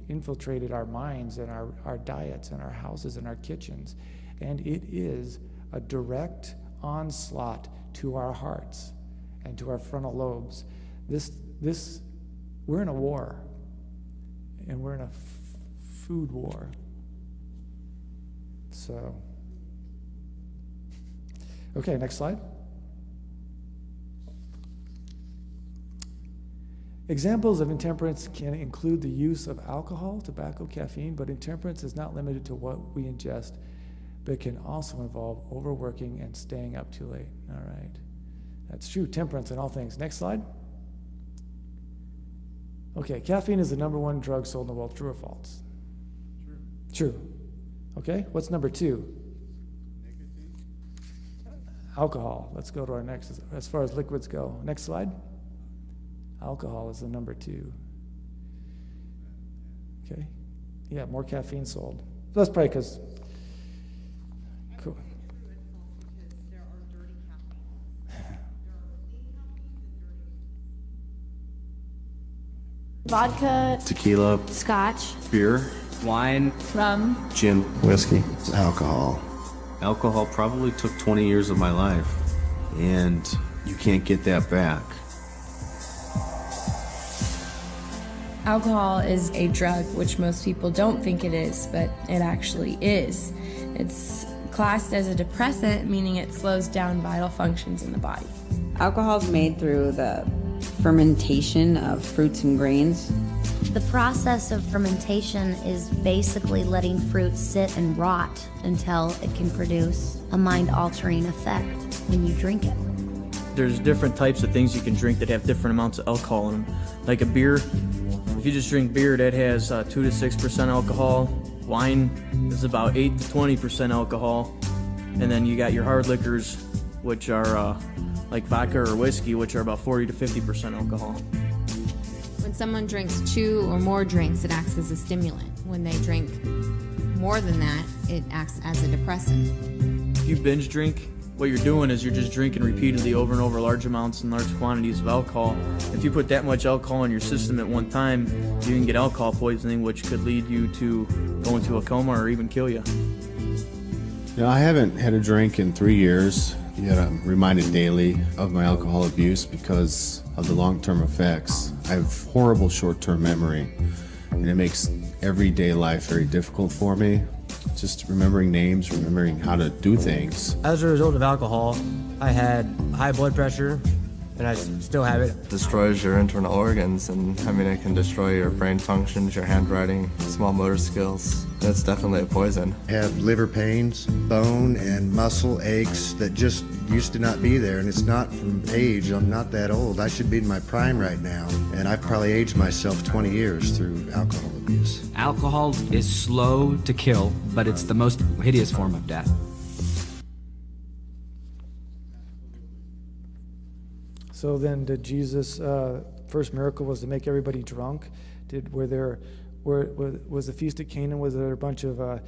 infiltrated our minds and our diets and our houses and our kitchens. And it is a direct onslaught to our hearts and to our frontal lobes. We're in a war, and we're in a food war. So, okay, next slide. Examples of intemperance can include the use of alcohol, tobacco, caffeine, but intemperance is not limited to what we ingest, but can also involve overworking and staying up too late. All right. That's true, temperance in all things. Next slide. Okay, caffeine is the #1 drug sold in the world. True or false? True. Okay, what's number 2? Nicotine. Alcohol. Let's go to our next, as far as liquids go. Next slide. Alcohol is the number 2. Okay, yeah, more caffeine sold. So that's probably because, cool. Vodka, Tequila, scotch, beer, wine, rum, gin, whiskey, alcohol. Alcohol probably took 20 years of my life, and you can't get that back. Alcohol is a drug, which most people don't think it is, but it actually is. It's classed as a depressant, meaning it slows down vital functions in the body. Alcohol is made through the fermentation of fruits and grains. The process of fermentation is basically letting fruit sit and rot until it can produce a mind-altering effect when you drink it. There's different types of things you can drink that have different amounts of alcohol in them. Like a beer, if you just drink beer, that has 2 to 6% alcohol. Wine is about 8 to 20% alcohol. And then you got your hard liquors, which are like vodka or whiskey, which are about 40 to 50% alcohol. When someone drinks 2 or more drinks, it acts as a stimulant. When they drink more than that, it acts as a depressant. If you binge drink, what you're doing is you're just drinking repeatedly over and over large amounts and large quantities of alcohol. If you put that much alcohol in your system at one time, you can get alcohol poisoning, which could lead you to go into a coma or even kill you. I haven't had a drink in 3 years, yet I'm reminded daily of my alcohol abuse because of the long-term effects. I have horrible short-term memory, and it makes everyday life very difficult for me. Just remembering names, remembering how to do things. As a result of alcohol, I had high blood pressure, and I still have it. Destroys your internal organs, and it can destroy your brain functions, your handwriting, small motor skills. That's definitely a poison. I have liver pains, bone and muscle aches that just used to not be there, and it's not from age. I'm not that old. I should be in my prime right now, and I've probably aged myself 20 years through alcohol abuse. Alcohol is slow to kill, but it's the most hideous form of death. So then, did Jesus' first miracle was to make everybody drunk? Was the feast at Canaan? Was there a bunch of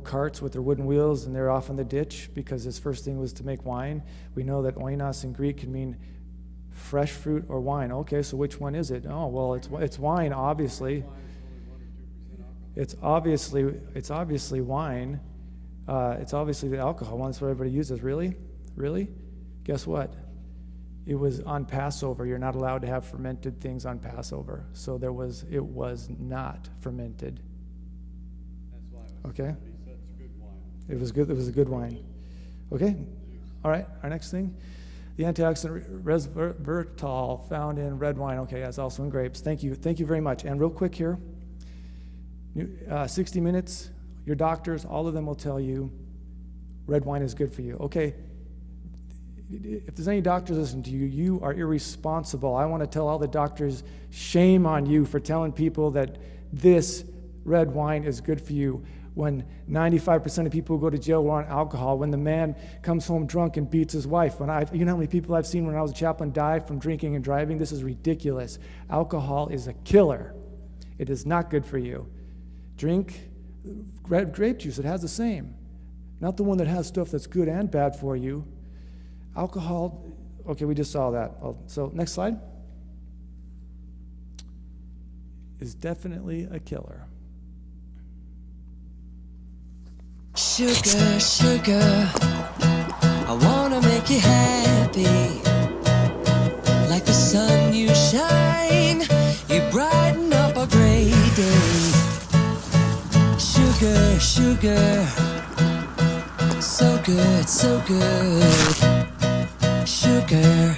carts with their wooden wheels and they're off in the ditch because his first thing was to make wine? We know that oinos in Greek can mean fresh fruit or wine. Okay, so which one is it? Oh, well, it's wine, obviously. It's obviously wine. It's obviously the alcohol one. That's what everybody uses. Really? Guess what? It was on Passover. You're not allowed to have fermented things on Passover. So it was not fermented. That's why Okay. such good wine. It was good. It was a good wine. Okay. All right. Our next thing, the antioxidant resveratrol found in red wine. Okay, that's also in grapes. Thank you very much. And real quick here, 60 minutes. Your doctors, all of them will tell you, red wine is good for you. Okay. If there's any doctors listening to you, you are irresponsible. I want to tell all the doctors, shame on you for telling people that this red wine is good for you when 95% of people who go to jail were on alcohol, when the man comes home drunk and beats his wife. You know how many people I've seen when I was a chaplain die from drinking and driving? This is ridiculous. Alcohol is a killer. It is not good for you. Drink red grape juice. It has the same. Not the one that has stuff that's good and bad for you. Alcohol, okay, we just saw that. So next slide. is definitely a killer. Sugar, sugar, I wanna make you happy. Like the sun you shine, you brighten up a gray day. Sugar, sugar, so good, so good. Sugar.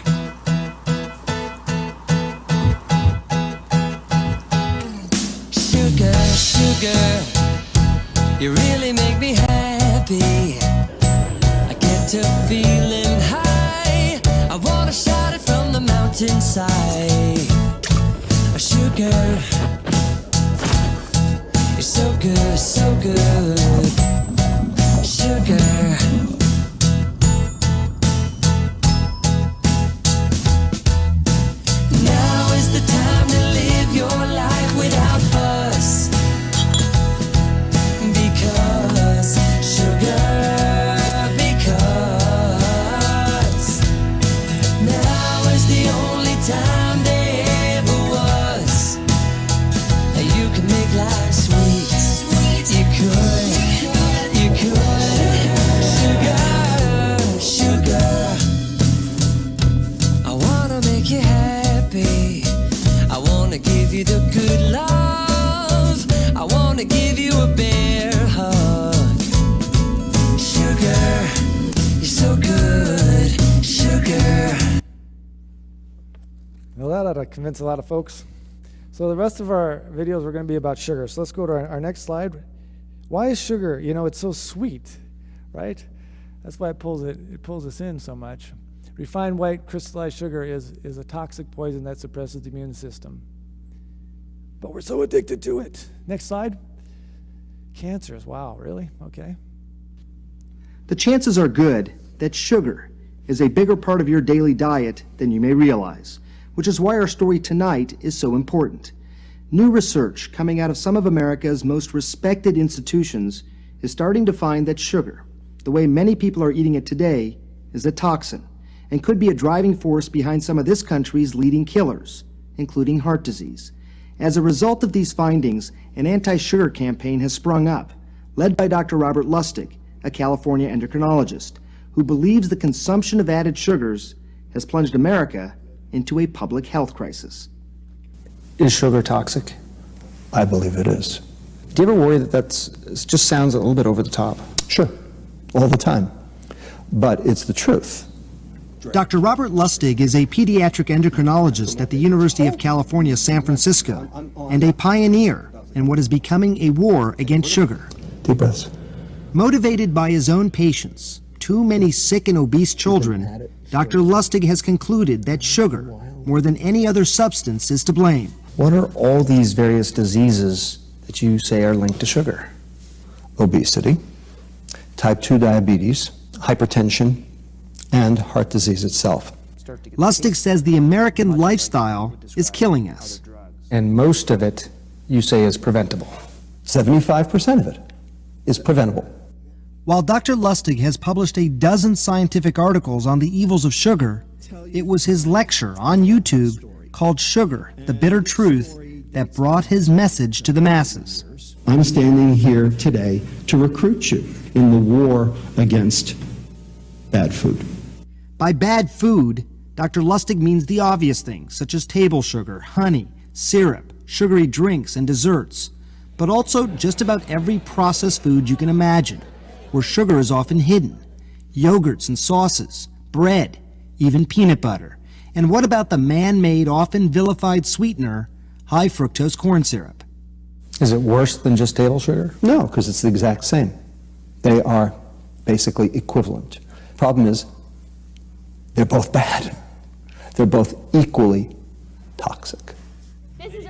Sugar, sugar, you really make me happy. I get to feeling high, I wanna shout it from the mountainside. Sugar, you're so good, so good. Sugar. Now is the time to live your life without fuss. Because sugar, because now is the only time there ever was that you can make life sweet. You could, you could. Sugar, sugar, I wanna make you happy. I wanna give you the good love. I wanna give you a bear hug. Sugar, you're so good. Sugar. Well, that ought to convince a lot of folks. So the rest of our videos are going to be about sugar. So let's go to our next slide. Why is sugar, it's so sweet, right? That's why it pulls us in so much. Refined white crystallized sugar is a toxic poison that suppresses the immune system. But we're so addicted to it. Next slide. Cancers, wow, really? Okay. The chances are good that sugar is a bigger part of your daily diet than you may realize, which is why our story tonight is so important. New research coming out of some of America's most respected institutions is starting to find that sugar, the way many people are eating it today, is a toxin and could be a driving force behind some of this country's leading killers, including heart disease. As a result of these findings, an anti-sugar campaign has sprung up, led by Dr. Robert Lustig, a California endocrinologist, who believes the consumption of added sugars has plunged America into a public health crisis. Is sugar toxic? I believe it is. Do you ever worry that just sounds a little bit over the top? Sure, all the time. But it's the truth. Dr. Robert Lustig is a pediatric endocrinologist at the University of California, San Francisco, and a pioneer in what is becoming a war against sugar. Deep breaths. Motivated by his own patients, too many sick and obese children, Dr. Lustig has concluded that sugar, more than any other substance, is to blame. What are all these various diseases that you say are linked to sugar? Obesity, type 2 diabetes, hypertension, and heart disease itself. Lustig says the American lifestyle is killing us. And most of it, you say, is preventable. 75% of it is preventable. While Dr. Lustig has published a dozen scientific articles on the evils of sugar, it was his lecture on YouTube called Sugar, the Bitter Truth that brought his message to the masses. I'm standing here today to recruit you in the war against bad food. By bad food, Dr. Lustig means the obvious things, such as table sugar, honey, syrup, sugary drinks, and desserts, but also just about every processed food you can imagine, where sugar is often hidden. Yogurts and sauces, bread, even peanut butter. And what about the man-made, often vilified sweetener, high fructose corn syrup? Is it worse than just table sugar? No, because it's the exact same. They are basically equivalent. Problem is, they're both bad. They're both equally toxic.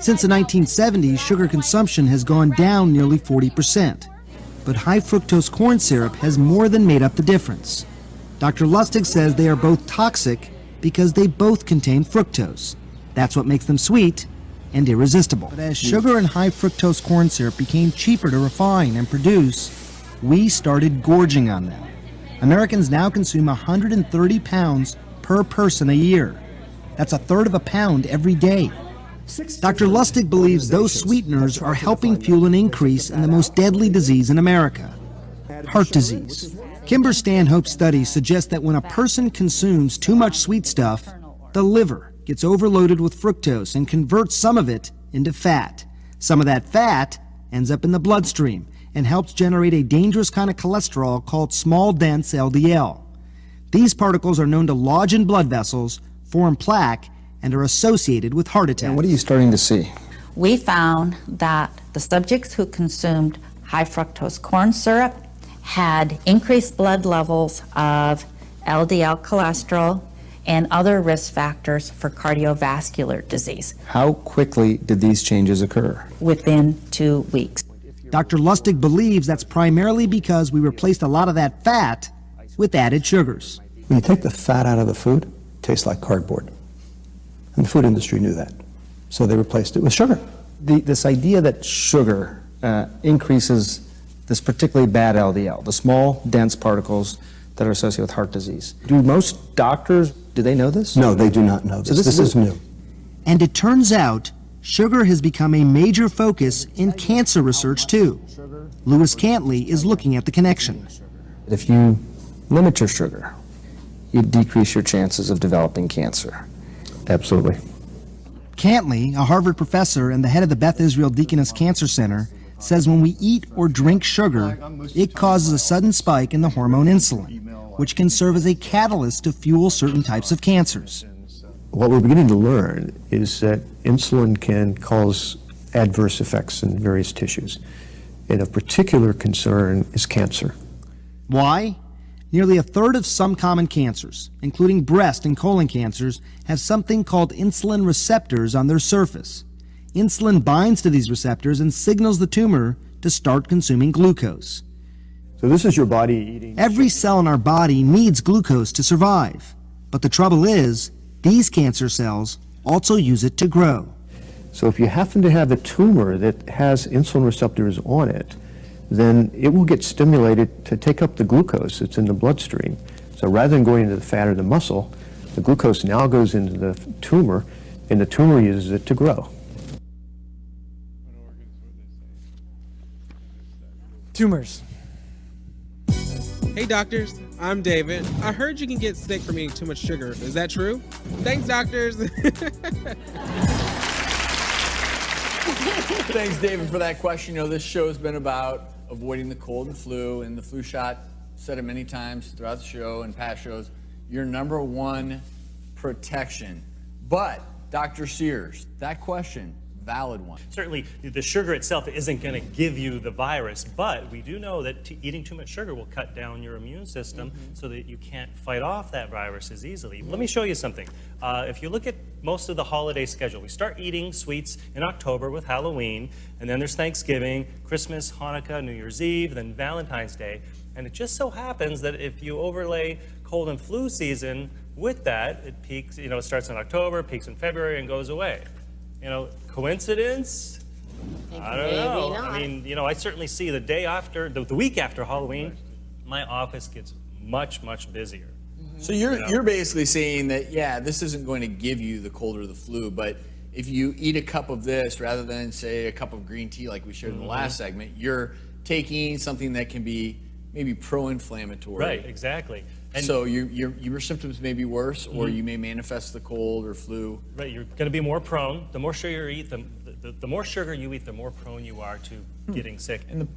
Since the 1970s, sugar consumption has gone down nearly 40%. But high fructose corn syrup has more than made up the difference. Dr. Lustig says they are both toxic because they both contain fructose. That's what makes them sweet and irresistible. But as sugar and high fructose corn syrup became cheaper to refine and produce, we started gorging on them. Americans now consume 130 pounds per person a year. That's a third of a pound every day. Dr. Lustig believes those sweeteners are helping fuel an increase in the most deadly disease in America, heart disease. Kimber Stanhope's studies suggest that when a person consumes too much sweet stuff, the liver gets overloaded with fructose and converts some of it into fat. Some of that fat ends up in the bloodstream and helps generate a dangerous kind of cholesterol called small dense LDL. These particles are known to lodge in blood vessels, form plaque, and are associated with heart attacks. And what are you starting to see? We found that the subjects who consumed high fructose corn syrup had increased blood levels of LDL cholesterol and other risk factors for cardiovascular disease. How quickly did these changes occur? Within 2 weeks. Dr. Lustig believes that's primarily because we replaced a lot of that fat with added sugars. When you take the fat out of the food, it tastes like cardboard. And the food industry knew that. So they replaced it with sugar. This idea that sugar increases this particularly bad LDL, the small, dense particles that are associated with heart disease. Do most doctors, do they know this? No, they do not know this. This is new. And it turns out sugar has become a major focus in cancer research too. Louis Cantley is looking at the connection. If you limit your sugar, you decrease your chances of developing cancer. Absolutely. Cantley, a Harvard professor and the head of the Beth Israel Deaconess Cancer Center, says when we eat or drink sugar, it causes a sudden spike in the hormone insulin, which can serve as a catalyst to fuel certain types of cancers. What we're beginning to learn is that insulin can cause adverse effects in various tissues. And of particular concern is cancer. Why? Nearly a third of some common cancers, including breast and colon cancers, have something called insulin receptors on their surface. Insulin binds to these receptors and signals the tumor to start consuming glucose. So this is your body eating. Every cell in our body needs glucose to survive. But the trouble is, these cancer cells also use it to grow. So if you happen to have a tumor that has insulin receptors on it, then it will get stimulated to take up the glucose that's in the bloodstream. So rather than going into the fat or the muscle, the glucose now goes into the tumor, and the tumor uses it to grow. Tumors. Hey doctors, I'm David. I heard you can get sick from eating too much sugar. Is that true? Thanks, doctors. Thanks, David, for that question. You know, this show's been about avoiding the cold and the flu shot. Said it many times throughout the show and past shows. Your number one protection. But, Dr. Sears, that question, valid one. Certainly, the sugar itself isn't going to give you the virus, but we do know that eating too much sugar will cut down your immune system so that you can't fight off that virus as easily. Let me show you something. If you look at most of the holiday schedule, we start eating sweets in October with Halloween, and then there's Thanksgiving, Christmas, Hanukkah, New Year's Eve, then Valentine's Day. And it just so happens that if you overlay cold and flu season with that, it peaks, you know, it starts in October, peaks in February, and goes away. You know, coincidence? I don't know. Not. I mean, you know, I certainly see the day after, the week after Halloween, my office gets much, much busier. So you're basically saying that, yeah, this isn't going to give you the cold or the flu, but if you eat a cup of this rather than, say, a cup of green tea like we shared in the last segment, you're taking something that can be maybe pro-inflammatory. Right, exactly. And so your symptoms may be worse, or you may manifest the cold or flu. Right, you're going to be more prone. The more sugar you eat, the more sugar you eat, the more prone you are to getting sick. And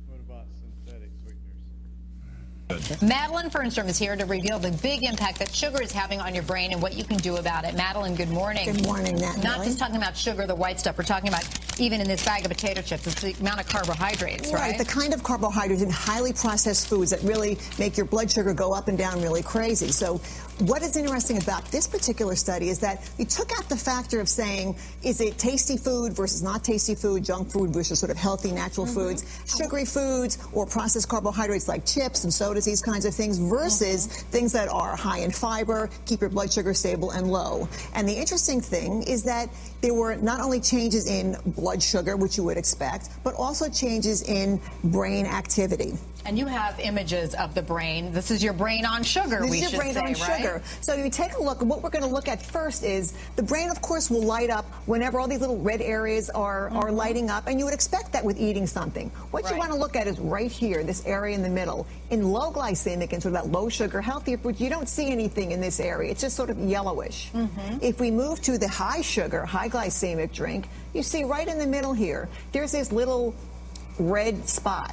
what about synthetic sweeteners? Madeline Fernstrom is here to reveal the big impact that sugar is having on your brain and what you can do about it. Madeline, good morning. Good morning, Natalie. Not just talking about sugar, the white stuff. We're talking about even in this bag of potato chips, it's the amount of carbohydrates, right? The kind of carbohydrates in highly processed foods that really make your blood sugar go up and down really crazy. So what is interesting about this particular study is that we took out the factor of saying, is it tasty food versus not tasty food, junk food versus sort of healthy, natural foods, sugary foods, or processed carbohydrates like chips and sodas, these kinds of things, versus things that are high in fiber, keep your blood sugar stable and low. And the interesting thing is that there were not only changes in blood blood sugar, which you would expect, but also changes in brain activity. And you have images of the brain. This is your brain on sugar, This we is your should brain say, on right? sugar. So you take a look, and what we're going to look at first is the brain, of course, will light up whenever all these little red areas are lighting up, and you would expect that with eating something. What you want to look at is right here, this area in the middle. In low glycemic and sort of that low sugar, healthier food, you don't see anything in this area. It's just sort of yellowish. If we move to the high sugar, high glycemic drink, you see right in the middle here, there's this little red spot.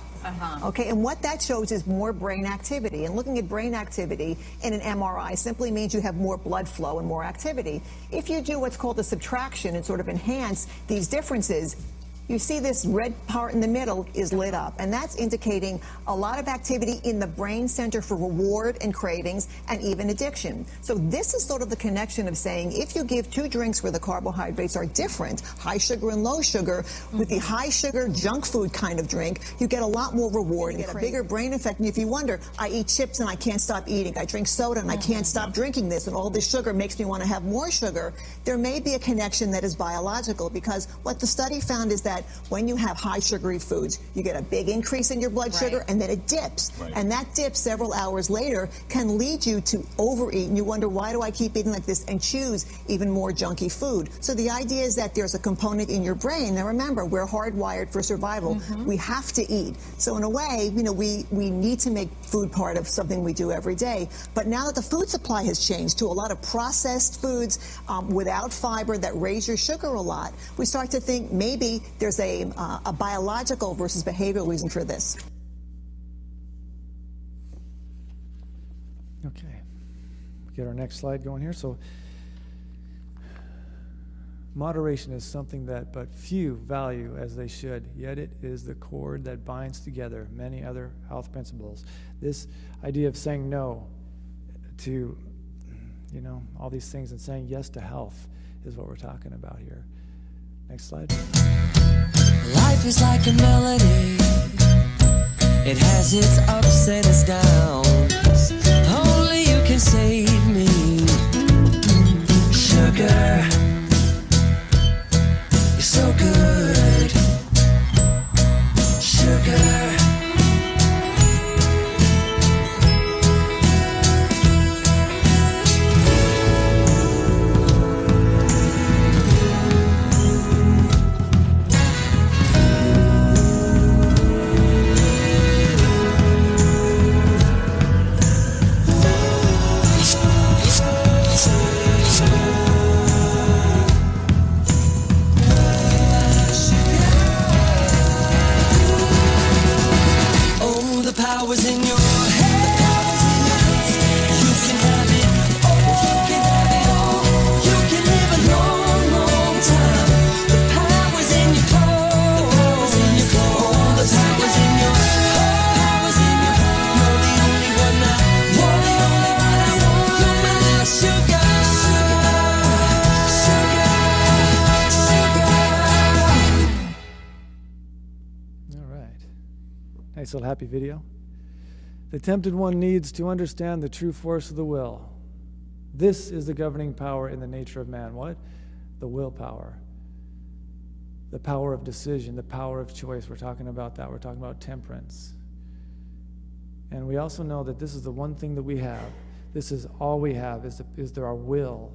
Okay, and what that shows is more brain activity. And looking at brain activity in an MRI simply means you have more blood flow and more activity. If you do what's called a subtraction and sort of enhance these differences, you see this red part in the middle is lit up, and that's indicating a lot of activity in the brain center for reward and cravings and even addiction. So this is sort of the connection of saying if you give two drinks where the carbohydrates are different, high sugar and low sugar, with the high sugar junk food kind of drink, you get a lot more reward and get a bigger brain effect. And if you wonder, I eat chips and I can't stop eating, I drink soda and I can't stop drinking this, and all this sugar makes me want to have more sugar, there may be a connection that is biological, because what the study found is that when you have high sugary foods, you get a big increase in your blood sugar, and then it dips. And that dip several hours later can lead you to overeat, and you wonder, why do I keep eating like this, and choose even more junky food. So the idea is that there's a component in your brain. Now remember, we're hardwired for survival. We have to eat. So in a way, you know, we need to make food part of something we do every day. But now that the food supply has changed to a lot of processed foods without fiber that raise your sugar a lot, we start to think maybe there's a biological versus behavioral reason for this. Okay, get our next slide going here. So moderation is something that but few value as they should, yet it is the cord that binds together many other health principles. This idea of saying no to, you know, all these things and saying yes to health is what we're talking about here. Next slide. Life is like a melody. It has its ups and its downs. Only you can save me. Sugar, you're so good. Sugar. Powers in your head. You can have it all. You can have it all. You can live a long, long time. The power's in your clothes. The power's in your clothes. The power's in your powers in your heart. You're the only one I want. You're the only one I want. You're my sugar. Sugar. Sugar. All right. Nice little happy video. The tempted one needs to understand the true force of the will. This is the governing power in the nature of man. What? The willpower. The power of decision, the power of choice. We're talking about that. We're talking about temperance. And we also know that this is the one thing that we have. This is all we have, is there our will.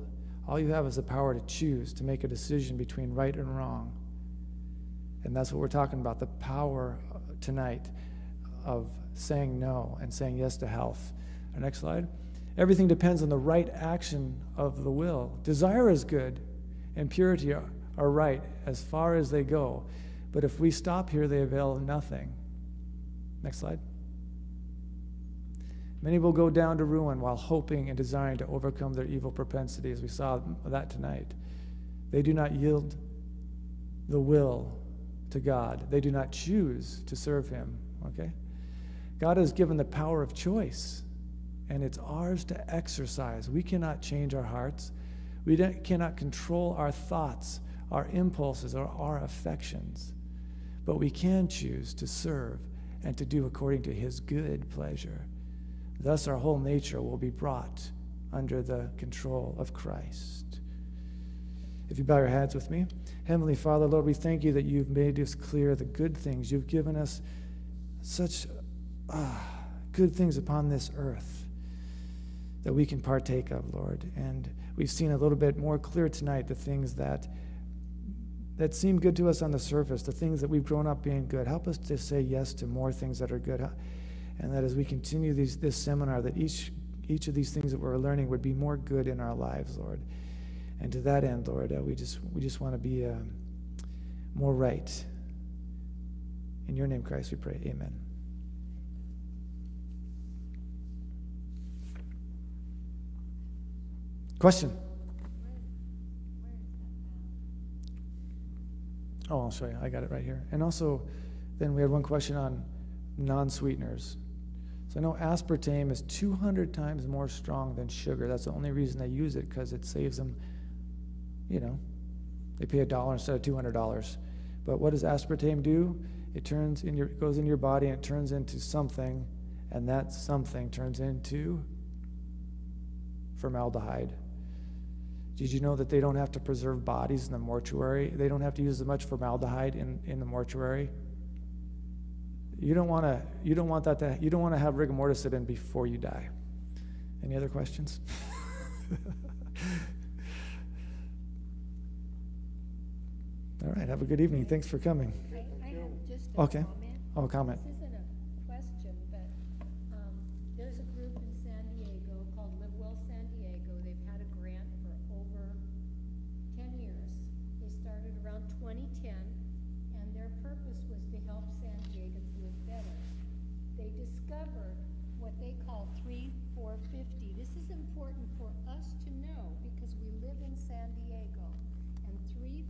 All you have is the power to choose, to make a decision between right and wrong. And that's what we're talking about, the power tonight of saying no and saying yes to health. Our next slide. Everything depends on the right action of the will. Desire is good and purity are right as far as they go. But if we stop here, they avail nothing. Next slide. Many will go down to ruin while hoping and desiring to overcome their evil propensities. We saw that tonight. They do not yield the will to God. They do not choose to serve Him. Okay? God has given the power of choice, and it's ours to exercise. We cannot change our hearts. We cannot control our thoughts, our impulses, or our affections. But we can choose to serve and to do according to His good pleasure. Thus, our whole nature will be brought under the control of Christ. If you bow your heads with me. Heavenly Father, Lord, we thank you that you've made us clear the good things. You've given us such good things upon this earth that we can partake of, Lord. And we've seen a little bit more clear tonight the things that seem good to us on the surface, the things that we've grown up being good. Help us to say yes to more things that are good. And that as we continue this seminar, that each of these things that we're learning would be more good in our lives, Lord. And to that end, Lord, we just want to be more right. In your name, Christ, we pray. Amen. Question? Oh, I'll show you. I got it right here. And also, then we had one question on non-sweeteners. So I know aspartame is 200 times more strong than sugar. That's the only reason they use it, because it saves them, they pay $1 instead of $200. But what does aspartame do? It goes in your body and it turns into something, and that something turns into formaldehyde. Did you know that they don't have to preserve bodies in the mortuary? They don't have to use as much formaldehyde in the mortuary. You don't want to have rigor mortis sit in before you die. Any other questions? All right, have a good evening. Thanks for coming. I have just a Okay. comment. Oh, comment. This isn't a question, but there's a group in San Diego called Live Well San Diego. They've had a grant for over 10 years. They started around 2010, and their purpose was to help San Diegans live better. They discovered what they call 3-4-50. This is important for us to know because we live in San Diego, and 3